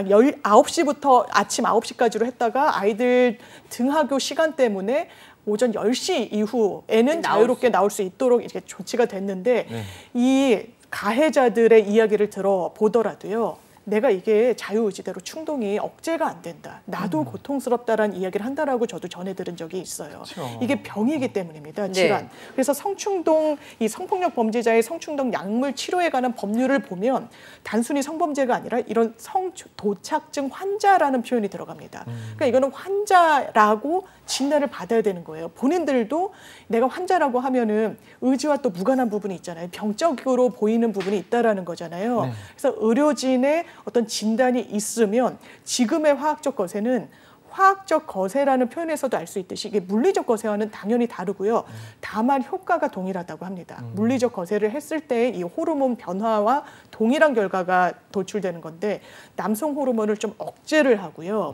9시부터 아침 9시까지로 했다가 아이들 등하교 시간 때문에 오전 10시 이후에는 자유롭게 나올 수 있도록 이렇게 조치가 됐는데 이 가해자들의 이야기를 들어보더라도요. 내가 이게 자유의지대로 충동이 억제가 안 된다. 나도 고통스럽다라는 이야기를 한다라고 저도 전해 들은 적이 있어요. 그렇죠. 이게 병이기 때문입니다. 질환. 그래서 성충동, 이 성폭력 범죄자의 성충동 약물 치료에 관한 법률을 보면 단순히 성범죄가 아니라 이런 성도착증 환자라는 표현이 들어갑니다. 그러니까 이거는 환자라고 진단을 받아야 되는 거예요. 본인들도 내가 환자라고 하면은 의지와 또 무관한 부분이 있잖아요. 병적으로 보이는 부분이 있다라는 거잖아요. 그래서 의료진의 어떤 진단이 있으면 지금의 화학적 거세는 화학적 거세라는 표현에서도 알 수 있듯이 이게 물리적 거세와는 당연히 다르고요. 다만 효과가 동일하다고 합니다. 물리적 거세를 했을 때 이 호르몬 변화와 동일한 결과가 도출되는 건데 남성 호르몬을 좀 억제를 하고요.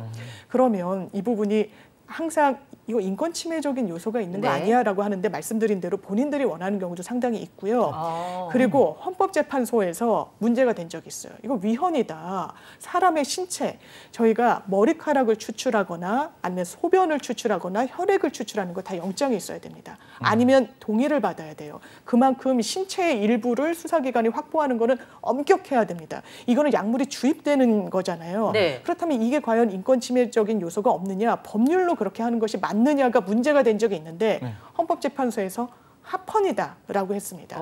그러면 이 부분이 항상 이거 인권 침해적인 요소가 있는 거 아니야라고 하는데 말씀드린 대로 본인들이 원하는 경우도 상당히 있고요. 그리고 헌법재판소에서 문제가 된 적이 있어요. 이거 위헌이다. 사람의 신체, 저희가 머리카락을 추출하거나 아니면 소변을 추출하거나 혈액을 추출하는 거 다 영장이 있어야 됩니다. 아니면 동의를 받아야 돼요. 그만큼 신체의 일부를 수사기관이 확보하는 거는 엄격해야 됩니다. 이거는 약물이 주입되는 거잖아요. 그렇다면 이게 과연 인권 침해적인 요소가 없느냐, 법률로 그렇게 하는 것이 맞느냐가 문제가 된 적이 있는데 헌법재판소에서 합헌이다라고 했습니다.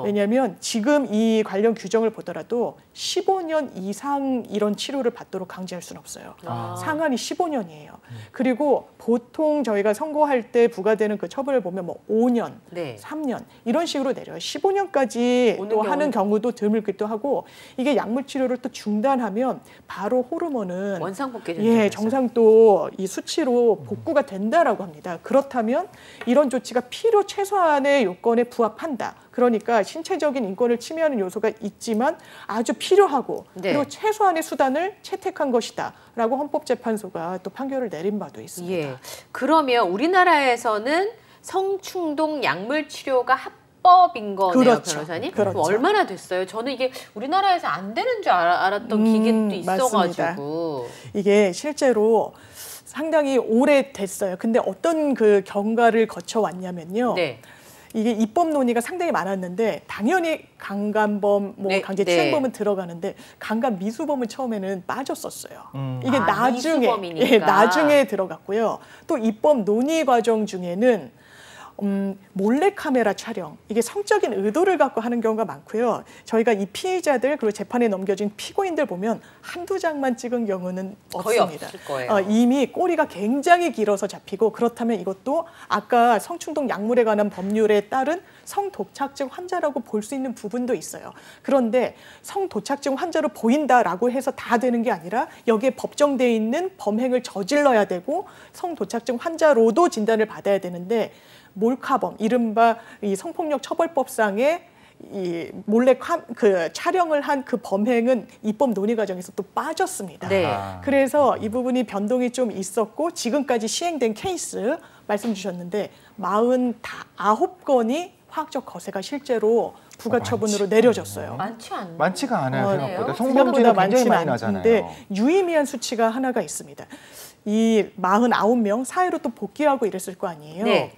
왜냐하면 지금 이 관련 규정을 보더라도 15년 이상 이런 치료를 받도록 강제할 수는 없어요. 상한이 15년이에요. 그리고 보통 저희가 선고할 때 부과되는 그 처벌을 보면 뭐 5년, 네. 3년 이런 식으로 내려요. 15년까지 또 하는 경우도 드물기도 하고 이게 약물 치료를 또 중단하면 바로 호르몬은 원상복귀 정상 또 이 수치로 복구가 된다라고 합니다. 그렇다면 이런 조치가 필요 최소한의 요건에 부합한다. 그러니까 신체적인 인권을 침해하는 요소가 있지만 아주 필요하고 네. 그리고 최소한의 수단을 채택한 것이다라고 헌법재판소가 또 판결을 내린 바도 있습니다. 예. 그러면 우리나라에서는 성충동 약물 치료가 합법인 거네요, 그렇죠. 변호사님? 그렇죠. 얼마나 됐어요? 저는 이게 우리나라에서 안 되는 줄 알았던 기계도 있어가지고. 맞습니다. 이게 실제로 상당히 오래됐어요. 근데 어떤 그 경과를 거쳐왔냐면요. 네. 이게 입법 논의가 상당히 많았는데 당연히 강간범, 네, 강제추행범은 네. 들어가는데 강간 미수범은 처음에는 빠졌었어요. 이게 나중에 들어갔고요. 또 입법 논의 과정 중에는 몰래카메라 촬영, 이게 성적인 의도를 갖고 하는 경우가 많고요. 저희가 이 피의자들 그리고 재판에 넘겨진 피고인들 보면 한두 장만 찍은 경우는 거의 없습니다. 없을 거예요. 이미 꼬리가 굉장히 길어서 잡히고 그렇다면 이것도 아까 성충동 약물에 관한 법률에 따른 성도착증 환자라고 볼 수 있는 부분도 있어요. 그런데 성도착증 환자로 보인다라고 해서 다 되는 게 아니라 여기에 법정돼 있는 범행을 저질러야 되고 성도착증 환자로도 진단을 받아야 되는데 몰카범, 이른바 이 성폭력 처벌법상의 이 몰래 촬영을 한 그 범행은 입법 논의 과정에서 또 빠졌습니다. 네. 그래서 이 부분이 변동이 좀 있었고 지금까지 시행된 케이스 말씀 주셨는데 49건이 화학적 거세가 실제로 부가처분으로 내려졌어요. 많지가 않아요. 생각보다. 성범죄는 굉장히 많이 나잖아요. 근데 유의미한 수치가 하나가 있습니다. 이 49명 사회로 또 복귀하고 이랬을 거 아니에요. 네.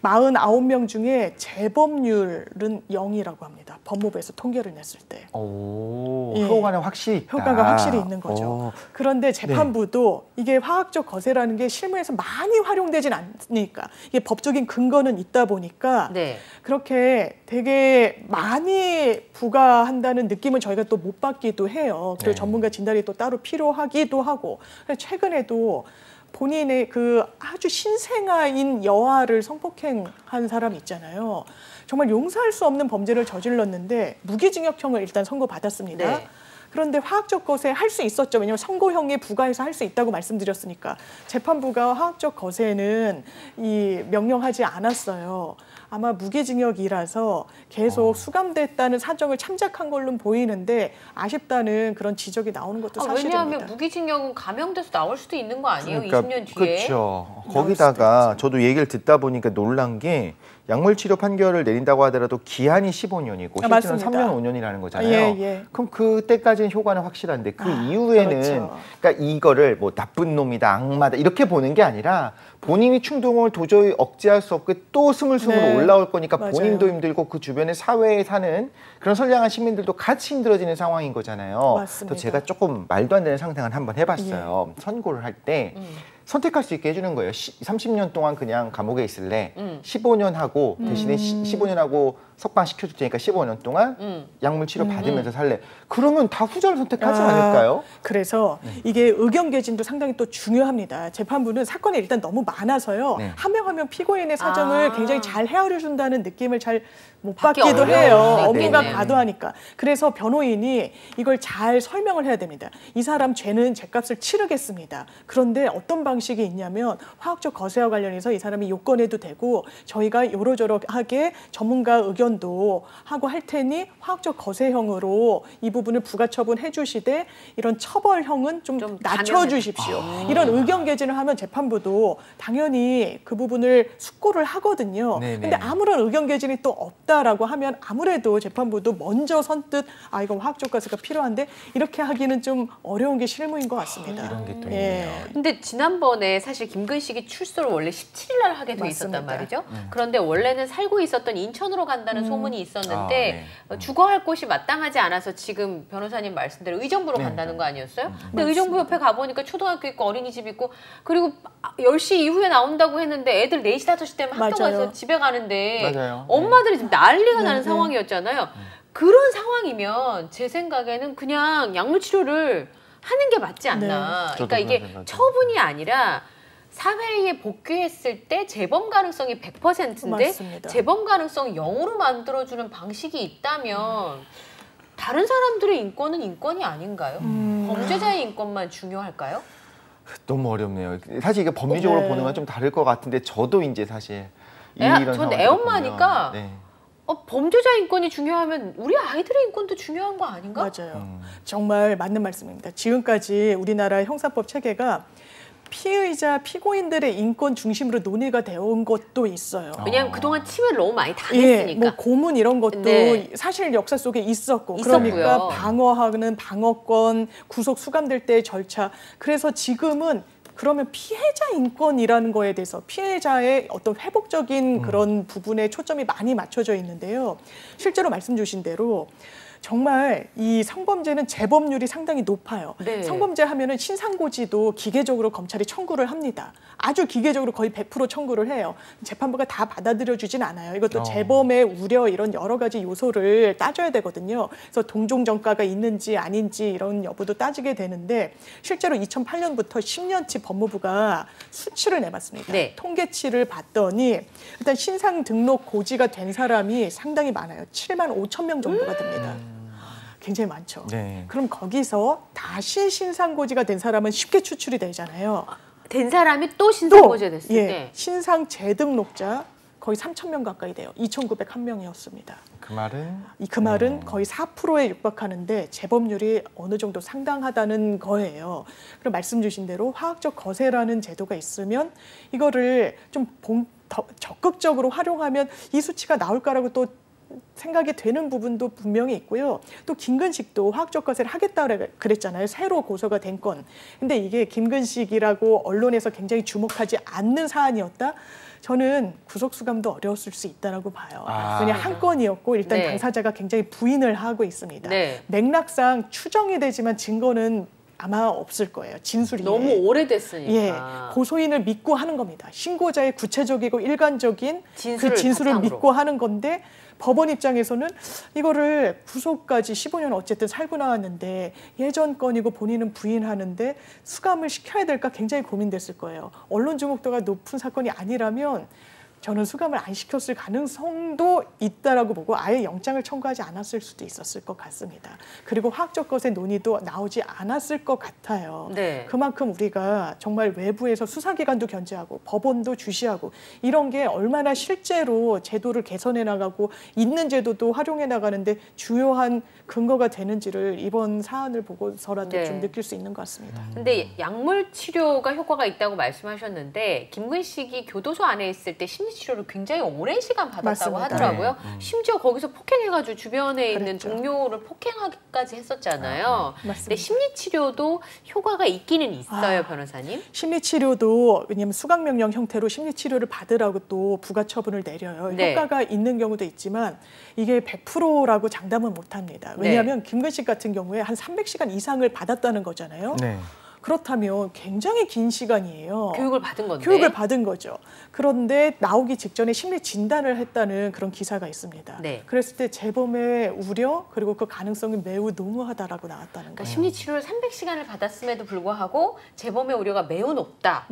49명 중에 재범률은 0이라고 합니다. 법무부에서 통계를 냈을 때. 효과는 확실히 있다. 효과가 확실히 있는 거죠. 그런데 재판부도 네. 이게 화학적 거세라는 게 실무에서 많이 활용되진 않으니까 이게 법적인 근거는 있다 보니까 네. 그렇게 되게 많이 부과한다는 느낌은 저희가 또 못 받기도 해요. 그리고 네. 전문가 진단이 또 따로 필요하기도 하고. 최근에도 본인의 그 아주 신생아인 여아를 성폭행한 사람이 있잖아요. 정말 용서할 수 없는 범죄를 저질렀는데 무기징역형을 일단 선고받았습니다. 네. 그런데 화학적 거세 할 수 있었죠. 왜냐하면 선고형에 부과해서 할 수 있다고 말씀드렸으니까. 재판부가 화학적 거세는 명령하지 않았어요. 아마 무기징역이라서 계속 수감됐다는 사정을 참작한 걸로 보이는데 아쉽다는 그런 지적이 나오는 것도 사실입니다. 왜냐하면 무기징역은 감형돼서 나올 수도 있는 거 아니에요? 그러니까, 20년 뒤에. 그렇죠. 거기다가 저도 얘기를 듣다 보니까 놀란 게 약물 치료 판결을 내린다고 하더라도 기한이 15년이고 실제는 3년 5년이라는 거잖아요. 예. 그럼 그때까지는 효과는 확실한데 그 이후에는 그렇죠. 그러니까 이거를 뭐 나쁜 놈이다, 악마다 이렇게 보는 게 아니라 본인이 충동을 도저히 억제할 수 없게 또 스물스물 네. 올라올 거니까 맞아요. 본인도 힘들고 그 주변에 사회에 사는 그런 선량한 시민들도 같이 힘들어지는 상황인 거잖아요. 맞습니다. 또 제가 조금 말도 안 되는 상상을 한번 해봤어요. 선고를 할 때 선택할 수 있게 해주는 거예요. 30년 동안 그냥 감옥에 있을래. 15년 하고 대신에 15년 하고 석방 시켜줄 테니까 15년 동안 약물 치료 받으면서 살래. 그러면 다 후자를 선택하지 않을까요? 그래서 이게 의견 개진도 상당히 또 중요합니다. 재판부는 사건이 일단 너무 많아서요. 네. 한 명 한 명 피고인의 사정을 굉장히 잘 헤아려준다는 느낌을 잘 못 받기도 해요. 업무가 과도하니까. 그래서 변호인이 이걸 잘 설명을 해야 됩니다. 이 사람 죄는 죄값을 치르겠습니다. 그런데 어떤 방식이 있냐면 화학적 거세와 관련해서 이 사람이 요건해도 되고 저희가 요러저러하게 전문가 의견도 하고 할 테니 화학적 거세형으로 이 부분을 부가처분해 주시되 이런 처벌형은 좀 낮춰주십시오. 이런 의견 개진을 하면 재판부도 당연히 그 부분을 숙고를 하거든요. 근데 아무런 의견 개진이 또 없다라고 하면 아무래도 재판부도 먼저 선뜻 이건 화학적 거세가 필요한데 이렇게 하기는 좀 어려운 게 실무인 것 같습니다. 이런 게 또 있네요. 근데 지난번 지난번에 사실 김근식이 출소를 원래 17일 날 하게 돼 있었단 말이죠. 그런데 원래는 살고 있었던 인천으로 간다는 소문이 있었는데 주거할 곳이 마땅하지 않아서 지금 변호사님 말씀대로 의정부로 간다는 거 아니었어요? 근데 의정부 옆에 가보니까 초등학교 있고 어린이집 있고 그리고 10시 이후에 나온다고 했는데 애들 4시, 5시 되면 학교 가서 집에 가는데 엄마들이 지금 난리가 나는 상황이었잖아요. 그런 상황이면 제 생각에는 그냥 약물 치료를 하는 게 맞지 않나. 그러니까 이게 처분이 아니라 사회에 복귀했을 때 재범 가능성이 100%인데 맞습니다. 재범 가능성 0으로 만들어주는 방식이 있다면 다른 사람들의 인권은 인권이 아닌가요? 범죄자의 인권만 중요할까요? 너무 어렵네요. 사실 이게 법리적으로 보는 건 좀 다를 것 같은데 저도 이제 사실 전 애엄마니까 범죄자 인권이 중요하면 우리 아이들의 인권도 중요한 거 아닌가? 맞아요. 정말 맞는 말씀입니다. 지금까지 우리나라 형사법 체계가 피의자, 피고인들의 인권 중심으로 논의가 되어온 것도 있어요. 왜냐하면 그동안 침해를 너무 많이 당했으니까. 뭐 고문 이런 것도 사실 역사 속에 있었고 그러니까 방어하는 방어권, 구속 수감될 때의 절차. 그래서 지금은 그러면 피해자 인권이라는 거에 대해서 피해자의 어떤 회복적인 그런 부분에 초점이 많이 맞춰져 있는데요. 실제로 말씀 주신 대로 정말 이 성범죄는 재범률이 상당히 높아요. 성범죄 하면은 신상고지도 기계적으로 검찰이 청구를 합니다. 아주 기계적으로 거의 100% 청구를 해요. 재판부가 다 받아들여주진 않아요. 이것도 재범의 우려 이런 여러 가지 요소를 따져야 되거든요. 그래서 동종전과가 있는지 아닌지 이런 여부도 따지게 되는데 실제로 2008년부터 10년치 법무부가 수치를 내봤습니다. 통계치를 봤더니 일단 신상 등록 고지가 된 사람이 상당히 많아요. 7만 5천 명 정도가 됩니다. 굉장히 많죠. 그럼 거기서 다시 신상고지가 된 사람은 쉽게 추출이 되잖아요. 된 사람이 또 신상고지가 됐을 때? 신상 재등록자 거의 3천 명 가까이 돼요. 2,901명이었습니다. 그 말은? 그 말은 거의 4%에 육박하는데 재범률이 어느 정도 상당하다는 거예요. 그럼 말씀 주신 대로 화학적 거세라는 제도가 있으면 이거를 좀 더 적극적으로 활용하면 이 수치가 나올까라고 또 생각이 되는 부분도 분명히 있고요. 또 김근식도 화학적 거세를 하겠다 그랬잖아요. 새로 고소가 된 건. 근데 이게 김근식이라고 언론에서 굉장히 주목하지 않는 사안이었다. 저는 구속수감도 어려웠을 수 있다고 봐요. 왜냐하면 한 건이었고 일단 당사자가 굉장히 부인을 하고 있습니다. 맥락상 추정이 되지만 증거는 아마 없을 거예요. 진술이. 너무 오래됐으니까. 고소인을 믿고 하는 겁니다. 신고자의 구체적이고 일관적인 그 진술을 믿고 하는 건데 법원 입장에서는 이거를 구속까지 15년 어쨌든 살고 나왔는데 예전 건이고 본인은 부인하는데 수감을 시켜야 될까 굉장히 고민됐을 거예요. 언론 주목도가 높은 사건이 아니라면 저는 수감을 안 시켰을 가능성도 있다라고 보고 아예 영장을 청구하지 않았을 수도 있었을 것 같습니다. 그리고 화학적 것의 논의도 나오지 않았을 것 같아요. 그만큼 우리가 정말 외부에서 수사기관도 견제하고 법원도 주시하고 이런 게 얼마나 실제로 제도를 개선해 나가고 있는 제도도 활용해 나가는데 주요한 근거가 되는지를 이번 사안을 보고서라도 좀 느낄 수 있는 것 같습니다. 근데 약물 치료가 효과가 있다고 말씀하셨는데 김근식이 교도소 안에 있을 때 심리치료를 굉장히 오랜 시간 받았다고 하더라고요. 심지어 거기서 폭행해가지고 주변에 있는 동료를 폭행하기까지 했었잖아요. 근데 심리치료도 효과가 있기는 있어요, 변호사님? 심리치료도 왜냐하면 수강명령 형태로 심리치료를 받으라고 또 부가처분을 내려요. 효과가 있는 경우도 있지만 이게 100%라고 장담은 못합니다. 왜냐하면 김근식 같은 경우에 한 300시간 이상을 받았다는 거잖아요. 그렇다면 굉장히 긴 시간이에요. 교육을 받은 건데. 교육을 받은 거죠. 그런데 나오기 직전에 심리 진단을 했다는 그런 기사가 있습니다. 그랬을 때 재범의 우려 그리고 그 가능성이 매우 농후하다라고 나왔다는 거예요. 심리 치료를 300시간을 받았음에도 불구하고 재범의 우려가 매우 높다.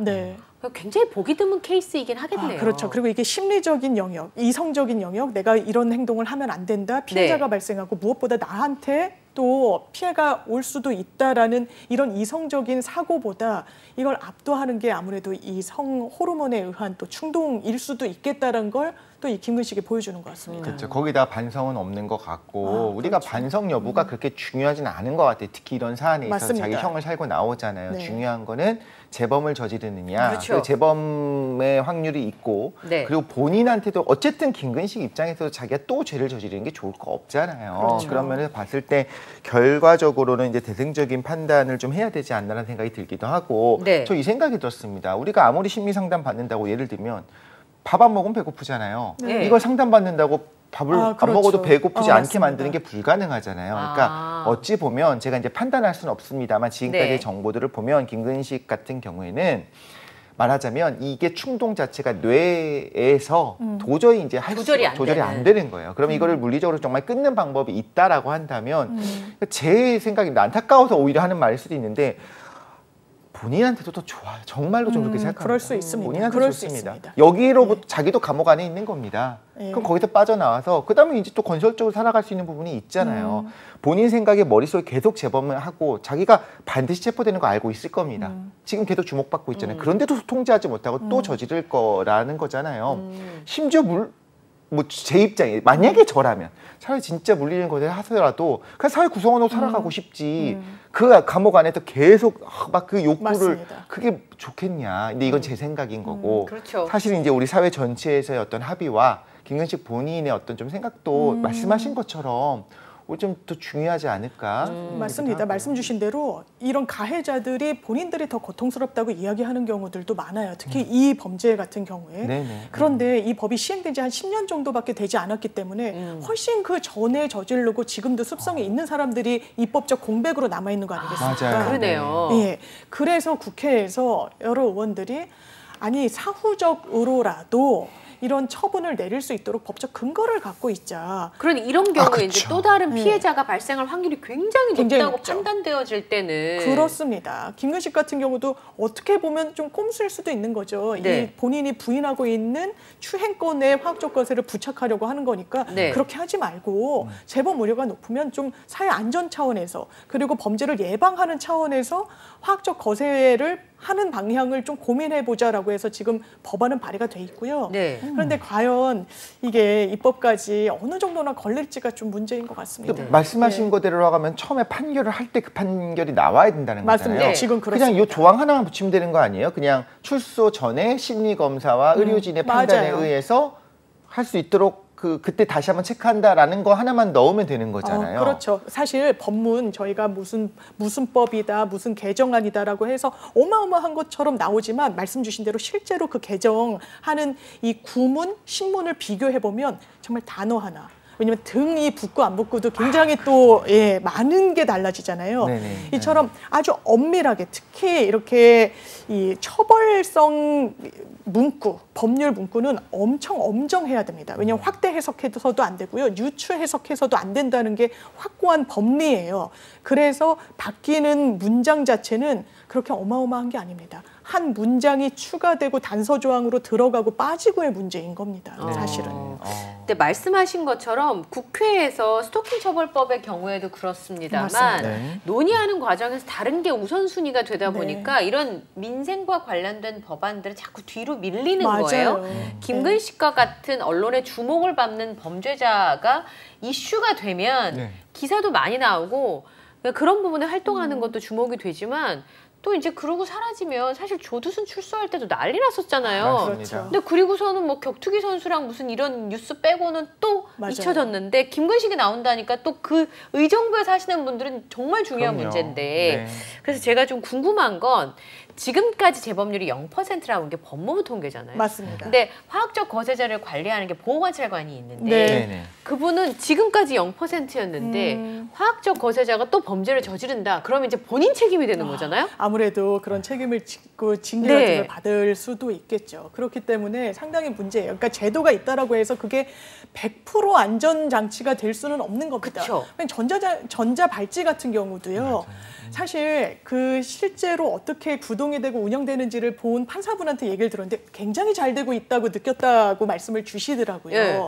굉장히 보기 드문 케이스이긴 하겠네요. 그렇죠. 그리고 이게 심리적인 영역, 이성적인 영역, 내가 이런 행동을 하면 안 된다. 피해자가 발생하고 무엇보다 나한테 또 피해가 올 수도 있다라는 이런 이성적인 사고보다 이걸 압도하는 게 아무래도 이 성 호르몬에 의한 또 충동일 수도 있겠다는 걸 또 이 김근식이 보여주는 것 같습니다. 그렇죠. 거기다 반성은 없는 것 같고 우리가 그렇죠. 반성 여부가 그렇게 중요하진 않은 것 같아요. 특히 이런 사안에 있어서 맞습니다. 자기 형을 살고 나오잖아요. 네. 중요한 거는 재범을 저지르느냐, 그렇죠. 재범의 확률이 있고 네. 그리고 본인한테도 어쨌든 김근식 입장에서도 자기가 또 죄를 저지르는 게 좋을 거 없잖아요. 그렇죠. 그런 면에서 봤을 때 결과적으로는 이제 대승적인 판단을 좀 해야 되지 않나라는 생각이 들기도 하고 네. 저 이 생각이 들었습니다. 우리가 아무리 심리 상담 받는다고 예를 들면 밥 안 먹으면 배고프잖아요. 네. 이걸 상담받는다고 밥을 안 그렇죠. 먹어도 배고프지 않게 맞습니다. 만드는 게 불가능하잖아요. 그러니까 어찌 보면 제가 이제 판단할 수는 없습니다만 지금까지의 네. 정보들을 보면 김근식 같은 경우에는 말하자면 이게 충동 자체가 뇌에서 도저히 이제 조절이 안 되는 거예요. 그럼 이거를 물리적으로 정말 끊는 방법이 있다라고 한다면 제 생각입니다. 안타까워서 오히려 하는 말일 수도 있는데 본인한테도 더 좋아요. 정말로 좀 그렇게 생각합니다. 그럴 수 있습니다. 본인한테 좋습니다. 여기로부터 네. 자기도 감옥 안에 있는 겁니다. 네. 그럼 거기서 빠져나와서 그다음에 이제 또 건설적으로 살아갈 수 있는 부분이 있잖아요. 본인 생각에 머릿속에 계속 재범을 하고 자기가 반드시 체포되는 거 알고 있을 겁니다. 지금 계속 주목받고 있잖아요. 그런데도 통제하지 못하고 또 저지를 거라는 거잖아요. 심지어 제 입장에 만약에 저라면 차라리 진짜 물리는 것을 하더라도 그냥 사회 구성원으로 살아가고 싶지 그 감옥 안에서 계속 막 그 욕구를 맞습니다. 그게 좋겠냐. 근데 이건 제 생각인 거고 그렇죠. 사실 이제 우리 사회 전체에서의 어떤 합의와 김근식 본인의 어떤 좀 생각도 말씀하신 것처럼 좀 더 중요하지 않을까? 맞습니다. 말씀 주신 대로 이런 가해자들이 본인들이 더 고통스럽다고 이야기하는 경우들도 많아요. 특히 이 범죄 같은 경우에. 네네. 그런데 이 법이 시행된 지 한 10년 정도밖에 되지 않았기 때문에 훨씬 그 전에 저지르고 지금도 습성에 있는 사람들이 입법적 공백으로 남아있는 거 아니겠습니까? 맞아요. 그러네요. 예. 그래서 국회에서 여러 의원들이 아니 사후적으로라도 이런 처분을 내릴 수 있도록 법적 근거를 갖고 있자. 그러니 이런 경우에 이제 또 다른 피해자가 발생할 확률이 굉장히 높다고 판단되어질 때는 그렇습니다. 김근식 같은 경우도 어떻게 보면 좀 꼼수일 수도 있는 거죠. 네. 이 본인이 부인하고 있는 추행권의 화학적 거세를 부착하려고 하는 거니까 네. 그렇게 하지 말고 재범 우려가 높으면 좀 사회 안전 차원에서 그리고 범죄를 예방하는 차원에서 화학적 거세를 하는 방향을 좀 고민해보자라고 해서 지금 법안은 발의가 돼 있고요. 네. 그런데 과연 이게 입법까지 어느 정도나 걸릴지가 좀 문제인 것 같습니다. 말씀하신 거대로 하면 처음에 판결을 할 때 그 판결이 나와야 된다는 거잖아요. 맞습니다. 지금 그렇습니다. 그냥 이 조항 하나만 붙이면 되는 거 아니에요? 그냥 출소 전에 심리검사와 의료진의 판단에 의해서 할 수 있도록 그때 다시 한번 체크한다라는 거 하나만 넣으면 되는 거잖아요. 그렇죠. 사실 법문 저희가 무슨 법이다, 무슨 개정안이다라고 해서 어마어마한 것처럼 나오지만 말씀 주신 대로 실제로 그 개정하는 이 구문, 신문을 비교해 보면 정말 단어 하나. 왜냐면 등이 붙고 안 붙고도 굉장히 또 많은 게 달라지잖아요. 네네. 이처럼 아주 엄밀하게 특히 이렇게 이 처벌성 문구, 법률 문구는 엄청 엄정해야 됩니다. 왜냐하면 확대 해석해서도 안 되고요. 유추 해석해서도 안 된다는 게 확고한 법리예요. 그래서 바뀌는 문장 자체는 그렇게 어마어마한 게 아닙니다. 한 문장이 추가되고 단서 조항으로 들어가고 빠지고의 문제인 겁니다. 사실은. 근데 말씀하신 것처럼 국회에서 스토킹 처벌법의 경우에도 그렇습니다만 네. 논의하는 과정에서 다른 게 우선순위가 되다 보니까 이런 민생과 관련된 법안들은 자꾸 뒤로 밀리는 맞아요. 거예요. 김근식과 같은 언론의 주목을 받는 범죄자가 이슈가 되면 기사도 많이 나오고 그런 부분에 활동하는 것도 주목이 되지만 또 이제 그러고 사라지면 사실 조두순 출소할 때도 난리 났었잖아요. 그렇죠. 근데 그리고서는 뭐 격투기 선수랑 무슨 이런 뉴스 빼고는 또 맞아요. 잊혀졌는데 김근식이 나온다니까 또 그 의정부에 사시는 분들은 정말 중요한 그럼요. 문제인데 네. 그래서 제가 좀 궁금한 건 지금까지 재범률이 0%라고 게 법무부 통계잖아요. 맞습니다. 근데 화학적 거세자를 관리하는 게 보호관찰관이 있는데 그분은 지금까지 0%였는데 화학적 거세자가 또 범죄를 저지른다. 그러면 이제 본인 책임이 되는 거잖아요. 아무래도 그런 책임을 짓고 징계 같은 걸 받을 수도 있겠죠. 그렇기 때문에 상당히 문제예요. 그러니까 제도가 있다라고 해서 그게 100% 안전장치가 될 수는 없는 겁니다. 전자발찌 같은 경우도요. 사실 그 실제로 어떻게 구동 조동이 되고 운영되는지를 본 판사분한테 얘기를 들었는데 굉장히 잘 되고 있다고 느꼈다고 말씀을 주시더라고요. 예.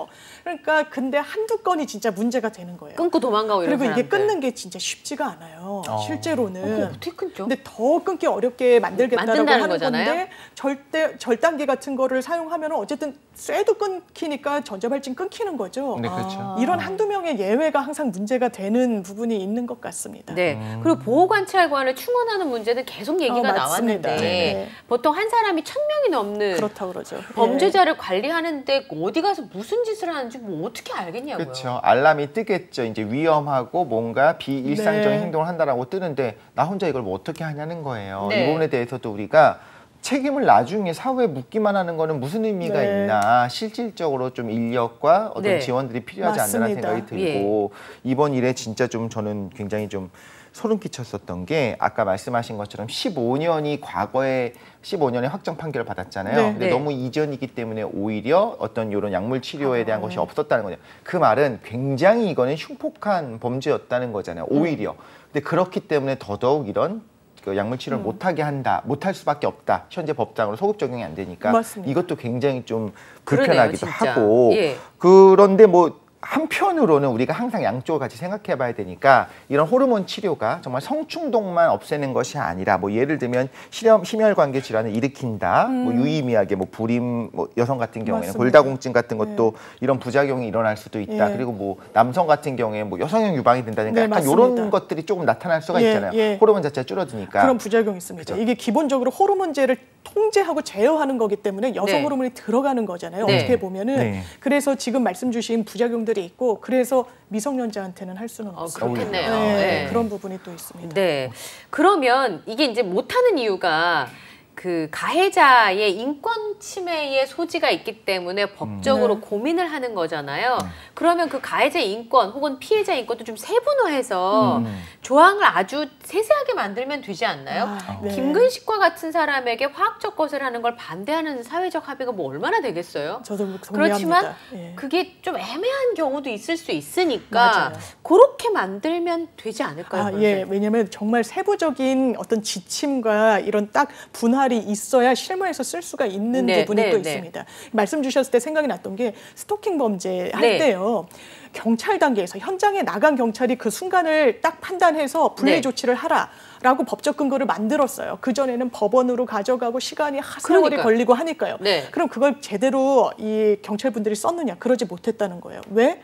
그러니까 근데 한두 건이 진짜 문제가 되는 거예요. 끊고 도망가고 이런 그리고 사람들. 이게 끊는 게 진짜 쉽지가 않아요. 실제로는. 어떻게 끊죠? 근데 더 끊기 어렵게 만들겠다라고 하는 거잖아요? 건데 절단기 같은 거를 사용하면 어쨌든 쇠도 끊기니까 전자발찌 끊기는 거죠. 네, 그렇죠. 이런 한두 명의 예외가 항상 문제가 되는 부분이 있는 것 같습니다. 네. 그리고 보호관찰관을 충원하는 문제는 계속 얘기가 나왔는데 네. 보통 한 사람이 1000명이 넘는 그렇다고 그러죠. 범죄자를 관리하는데 어디 가서 무슨 짓을 하는지 뭐 어떻게 알겠냐고요. 그렇죠. 알람이 뜨겠죠. 이제 위험하고 뭔가 비일상적인 행동을 한다라고 뜨는데 나 혼자 이걸 뭐 어떻게 하냐는 거예요. 이 부분에 대해서도 우리가 책임을 나중에 사후에 묻기만 하는 거는 무슨 의미가 있나. 실질적으로 좀 인력과 어떤 지원들이 필요하지 않나 생각이 들고 이번 일에 진짜 좀 저는 굉장히 좀 소름 끼쳤었던 게 아까 말씀하신 것처럼 15년이 과거에 15년의 확정 판결을 받았잖아요. 근데 너무 이전이기 때문에 오히려 어떤 이런 약물 치료에 대한 것이 없었다는 거죠. 그 말은 굉장히 이거는 흉폭한 범죄였다는 거잖아요. 오히려. 근데 그렇기 때문에 더더욱 이런 그 약물 치료를 못하게 한다, 못할 수밖에 없다. 현재 법상으로 소급 적용이 안 되니까 맞습니다. 이것도 굉장히 좀 불편하기도 그러네요, 하고 그런데 뭐 한편으로는 우리가 항상 양쪽을 같이 생각해 봐야 되니까 이런 호르몬 치료가 정말 성충동만 없애는 것이 아니라 뭐 예를 들면 심혈관계 질환을 일으킨다. 뭐 유의미하게 뭐 불임 뭐 여성 같은 경우에는 골다공증 같은 것도 이런 부작용이 일어날 수도 있다. 그리고 뭐 남성 같은 경우에 뭐 여성형 유방이 된다든가 약간 이런 것들이 조금 나타날 수가 있잖아요. 호르몬 자체가 줄어드니까. 그런 부작용이 있습니다. 그렇죠? 이게 기본적으로 호르몬제를 통제하고 제어하는 거기 때문에 여성 호르몬이 들어가는 거잖아요. 어떻게 보면은. 그래서 지금 말씀 주신 부작용들이 있고 그래서 미성년자한테는 할 수는 없어요. 그렇겠네요. 그런 부분이 또 있습니다. 네. 그러면 이게 이제 못하는 이유가 그 가해자의 인권 침해의 소지가 있기 때문에 법적으로 고민을 하는 거잖아요. 그러면 그 가해자의 인권 혹은 피해자 인권도 좀 세분화해서 조항을 아주 세세하게 만들면 되지 않나요? 김근식과 같은 사람에게 화학적 것을 하는 걸 반대하는 사회적 합의가 뭐 얼마나 되겠어요? 저도 동의합니다. 그렇지만 그게 좀 애매한 경우도 있을 수 있으니까 그렇게 만들면 되지 않을까요? 왜냐하면 정말 세부적인 어떤 지침과 이런 딱 분할이 있어야 실무에서 쓸 수가 있는 부분이 또 있습니다. 말씀 주셨을 때 생각이 났던 게 스토킹 범죄 할 때요. 경찰 단계에서 현장에 나간 경찰이 그 순간을 딱 판단해서 분리 조치를 하라라고 법적 근거를 만들었어요. 그전에는 법원으로 가져가고 시간이 세월이 걸리고 하니까요. 그럼 그걸 제대로 이 경찰분들이 썼느냐? 그러지 못했다는 거예요. 왜?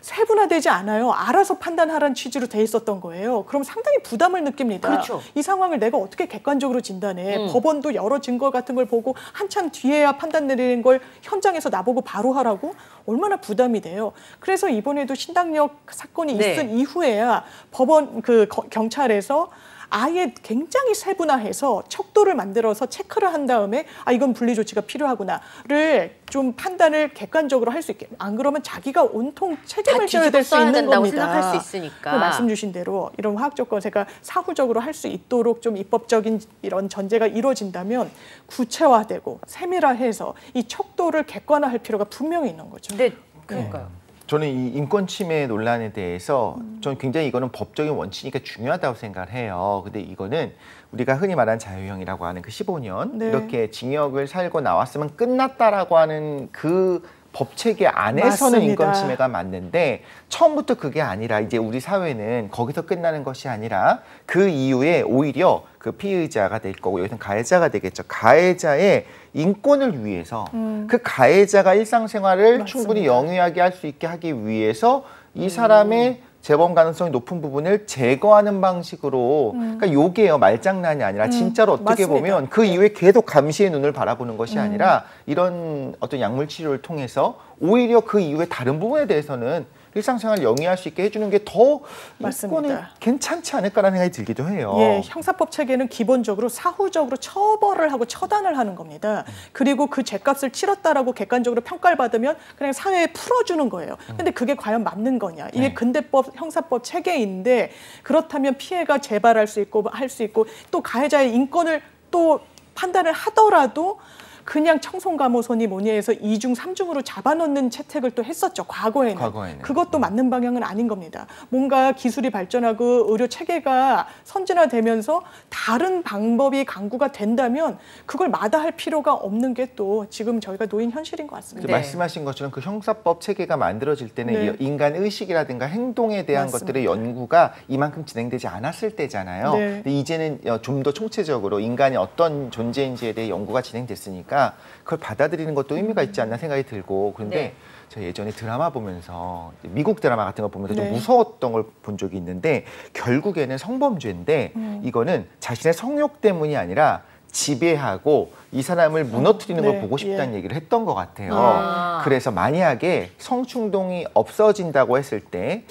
세분화되지 않아요. 알아서 판단하라는 취지로 돼 있었던 거예요. 그럼 상당히 부담을 느낍니다. 그렇죠. 이 상황을 내가 어떻게 객관적으로 진단해. 법원도 여러 증거 같은 걸 보고 한참 뒤에야 판단 내리는 걸 현장에서 나보고 바로 하라고? 얼마나 부담이 돼요. 그래서 이번에도 신당역 사건이 있은 이후에야 법원 경찰에서 아예 굉장히 세분화해서 척도를 만들어서 체크를 한 다음에 이건 분리 조치가 필요하구나를 좀 판단을 객관적으로 할 수 있게. 안 그러면 자기가 온통 책임을 져야 될 수 있는 겁니다. 생각할 수 있으니까. 말씀 주신 대로 이런 화학적 것을 사후적으로 할 수 있도록 좀 입법적인 이런 전제가 이루어진다면 구체화되고 세밀화해서 이 척도를 객관화할 필요가 분명히 있는 거죠. 네, 그러니까요. 저는 이 인권 침해 논란에 대해서 저는 굉장히 이거는 법적인 원칙이니까 중요하다고 생각을 해요. 근데 이거는 우리가 흔히 말하는 자유형이라고 하는 그 15년 이렇게 징역을 살고 나왔으면 끝났다라고 하는 그 법체계 안에서는 인권 침해가 맞는데 처음부터 그게 아니라 이제 우리 사회는 거기서 끝나는 것이 아니라 그 이후에 오히려 그 피의자가 될 거고 여기서는 가해자가 되겠죠. 가해자의 인권을 위해서 그 가해자가 일상생활을 충분히 영위하게 할 수 있게 하기 위해서 이 사람의 재범 가능성이 높은 부분을 제거하는 방식으로 그러니까 요게요 말장난이 아니라 진짜로 어떻게 보면 그 이후에 계속 감시의 눈을 바라보는 것이 아니라 이런 어떤 약물 치료를 통해서 오히려 그 이후에 다른 부분에 대해서는 일상생활을 영위할 수 있게 해주는 게 더 인권이 괜찮지 않을까라는 생각이 들기도 해요. 형사법 체계는 기본적으로 사후적으로 처벌을 하고 처단을 하는 겁니다. 그리고 그 죄값을 치렀다라고 객관적으로 평가를 받으면 그냥 사회에 풀어주는 거예요. 근데 그게 과연 맞는 거냐? 이게 근대법, 형사법 체계인데 그렇다면 피해가 재발할 수 있고 할 수 있고 또 가해자의 인권을 또 판단을 하더라도 그냥 청송감호선이 뭐니 해서 2중, 3중으로 잡아넣는 채택을 또 했었죠. 과거에는. 그것도 맞는 방향은 아닌 겁니다. 뭔가 기술이 발전하고 의료 체계가 선진화되면서 다른 방법이 강구가 된다면 그걸 마다할 필요가 없는 게 또 지금 저희가 놓인 현실인 것 같습니다. 말씀하신 것처럼 그 형사법 체계가 만들어질 때는 인간 의식이라든가 행동에 대한 것들의 연구가 이만큼 진행되지 않았을 때잖아요. 근데 이제는 좀 더 총체적으로 인간이 어떤 존재인지에 대해 연구가 진행됐으니까 그걸 받아들이는 것도 의미가 있지 않나 생각이 들고 그런데 제가 예전에 드라마 보면서 미국 드라마 같은 거 보면서 좀 무서웠던 걸 본 적이 있는데 결국에는 성범죄인데 이거는 자신의 성욕 때문이 아니라 지배하고 이 사람을 무너뜨리는 걸 보고 싶다는 얘기를 했던 것 같아요. 그래서 만약에 성충동이 없어진다고 했을 때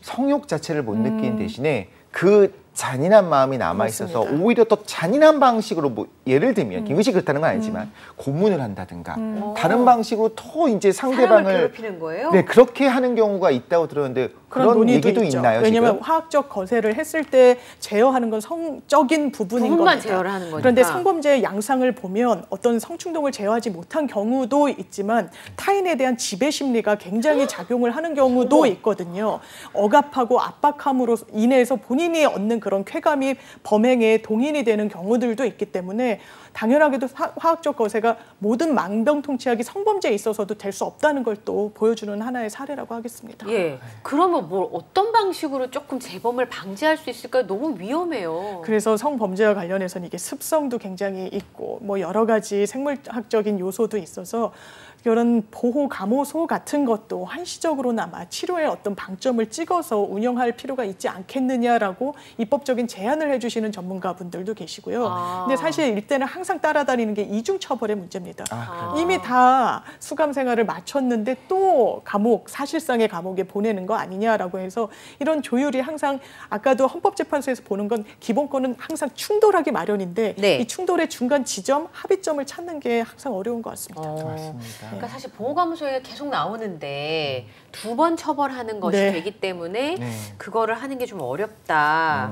성욕 자체를 못 느끼는 대신에 그 잔인한 마음이 남아있어서 오히려 더 잔인한 방식으로 뭐 예를 들면 김의식 그렇다는 건 아니지만 고문을 한다든가 다른 방식으로 더 이제 상대방을 괴롭히는 거예요? 네, 그렇게 하는 경우가 있다고 들었는데 그런 얘기도 있죠. 있나요? 왜냐하면 지금? 화학적 거세를 했을 때 제어하는 건 성적인 부분인 겁니다. 제어를 하는 거니까. 그런데 성범죄의 양상을 보면 어떤 성충동을 제어하지 못한 경우도 있지만 타인에 대한 지배 심리가 굉장히 작용을 하는 경우도 있거든요. 억압하고 압박함으로 인해서 본인이 얻는 그런 쾌감이 범행에 동인이 되는 경우들도 있기 때문에 당연하게도 화학적 거세가 모든 만병통치약이 성범죄에 있어서도 될 수 없다는 걸 또 보여주는 하나의 사례라고 하겠습니다. 예. 그러면 뭐 어떤 방식으로 조금 재범을 방지할 수 있을까요? 너무 위험해요. 그래서 성범죄와 관련해서는 이게 습성도 굉장히 있고 뭐 여러 가지 생물학적인 요소도 있어서 이런 보호 감호소 같은 것도 한시적으로나마 치료에 어떤 방점을 찍어서 운영할 필요가 있지 않겠느냐라고 입법적인 제안을 해주시는 전문가분들도 계시고요. 근데 사실 이때는 항상 따라다니는 게 이중 처벌의 문제입니다. 이미 다 수감 생활을 마쳤는데 또 감옥, 사실상의 감옥에 보내는 거 아니냐라고 해서 이런 조율이 항상 아까도 헌법재판소에서 보는 건 기본권은 항상 충돌하기 마련인데 이 충돌의 중간 지점, 합의점을 찾는 게 항상 어려운 것 같습니다. 맞습니다. 그러니까 사실 보호감호소에 계속 나오는데 2번 처벌하는 것이 되기 때문에 그거를 하는 게 좀 어렵다.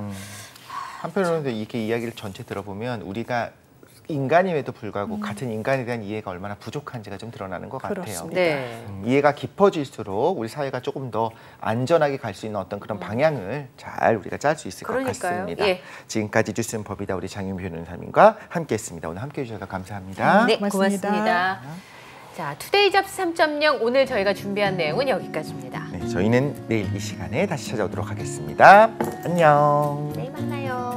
한편으로는 이렇게 이야기를 전체 들어보면 우리가 인간임에도 불구하고 같은 인간에 대한 이해가 얼마나 부족한지가 좀 드러나는 것 같아요. 이해가 깊어질수록 우리 사회가 조금 더 안전하게 갈 수 있는 어떤 그런 방향을 잘 우리가 짤 수 있을 것 같습니다. 지금까지 뉴스는 법이다 우리 장윤비 변호사님과 함께했습니다. 오늘 함께해 주셔서 감사합니다. 네, 고맙습니다. 자, 투데이 잡스 3.0 오늘 저희가 준비한 내용은 여기까지입니다. 네, 저희는 내일 이 시간에 다시 찾아오도록 하겠습니다. 안녕. 내일 만나요.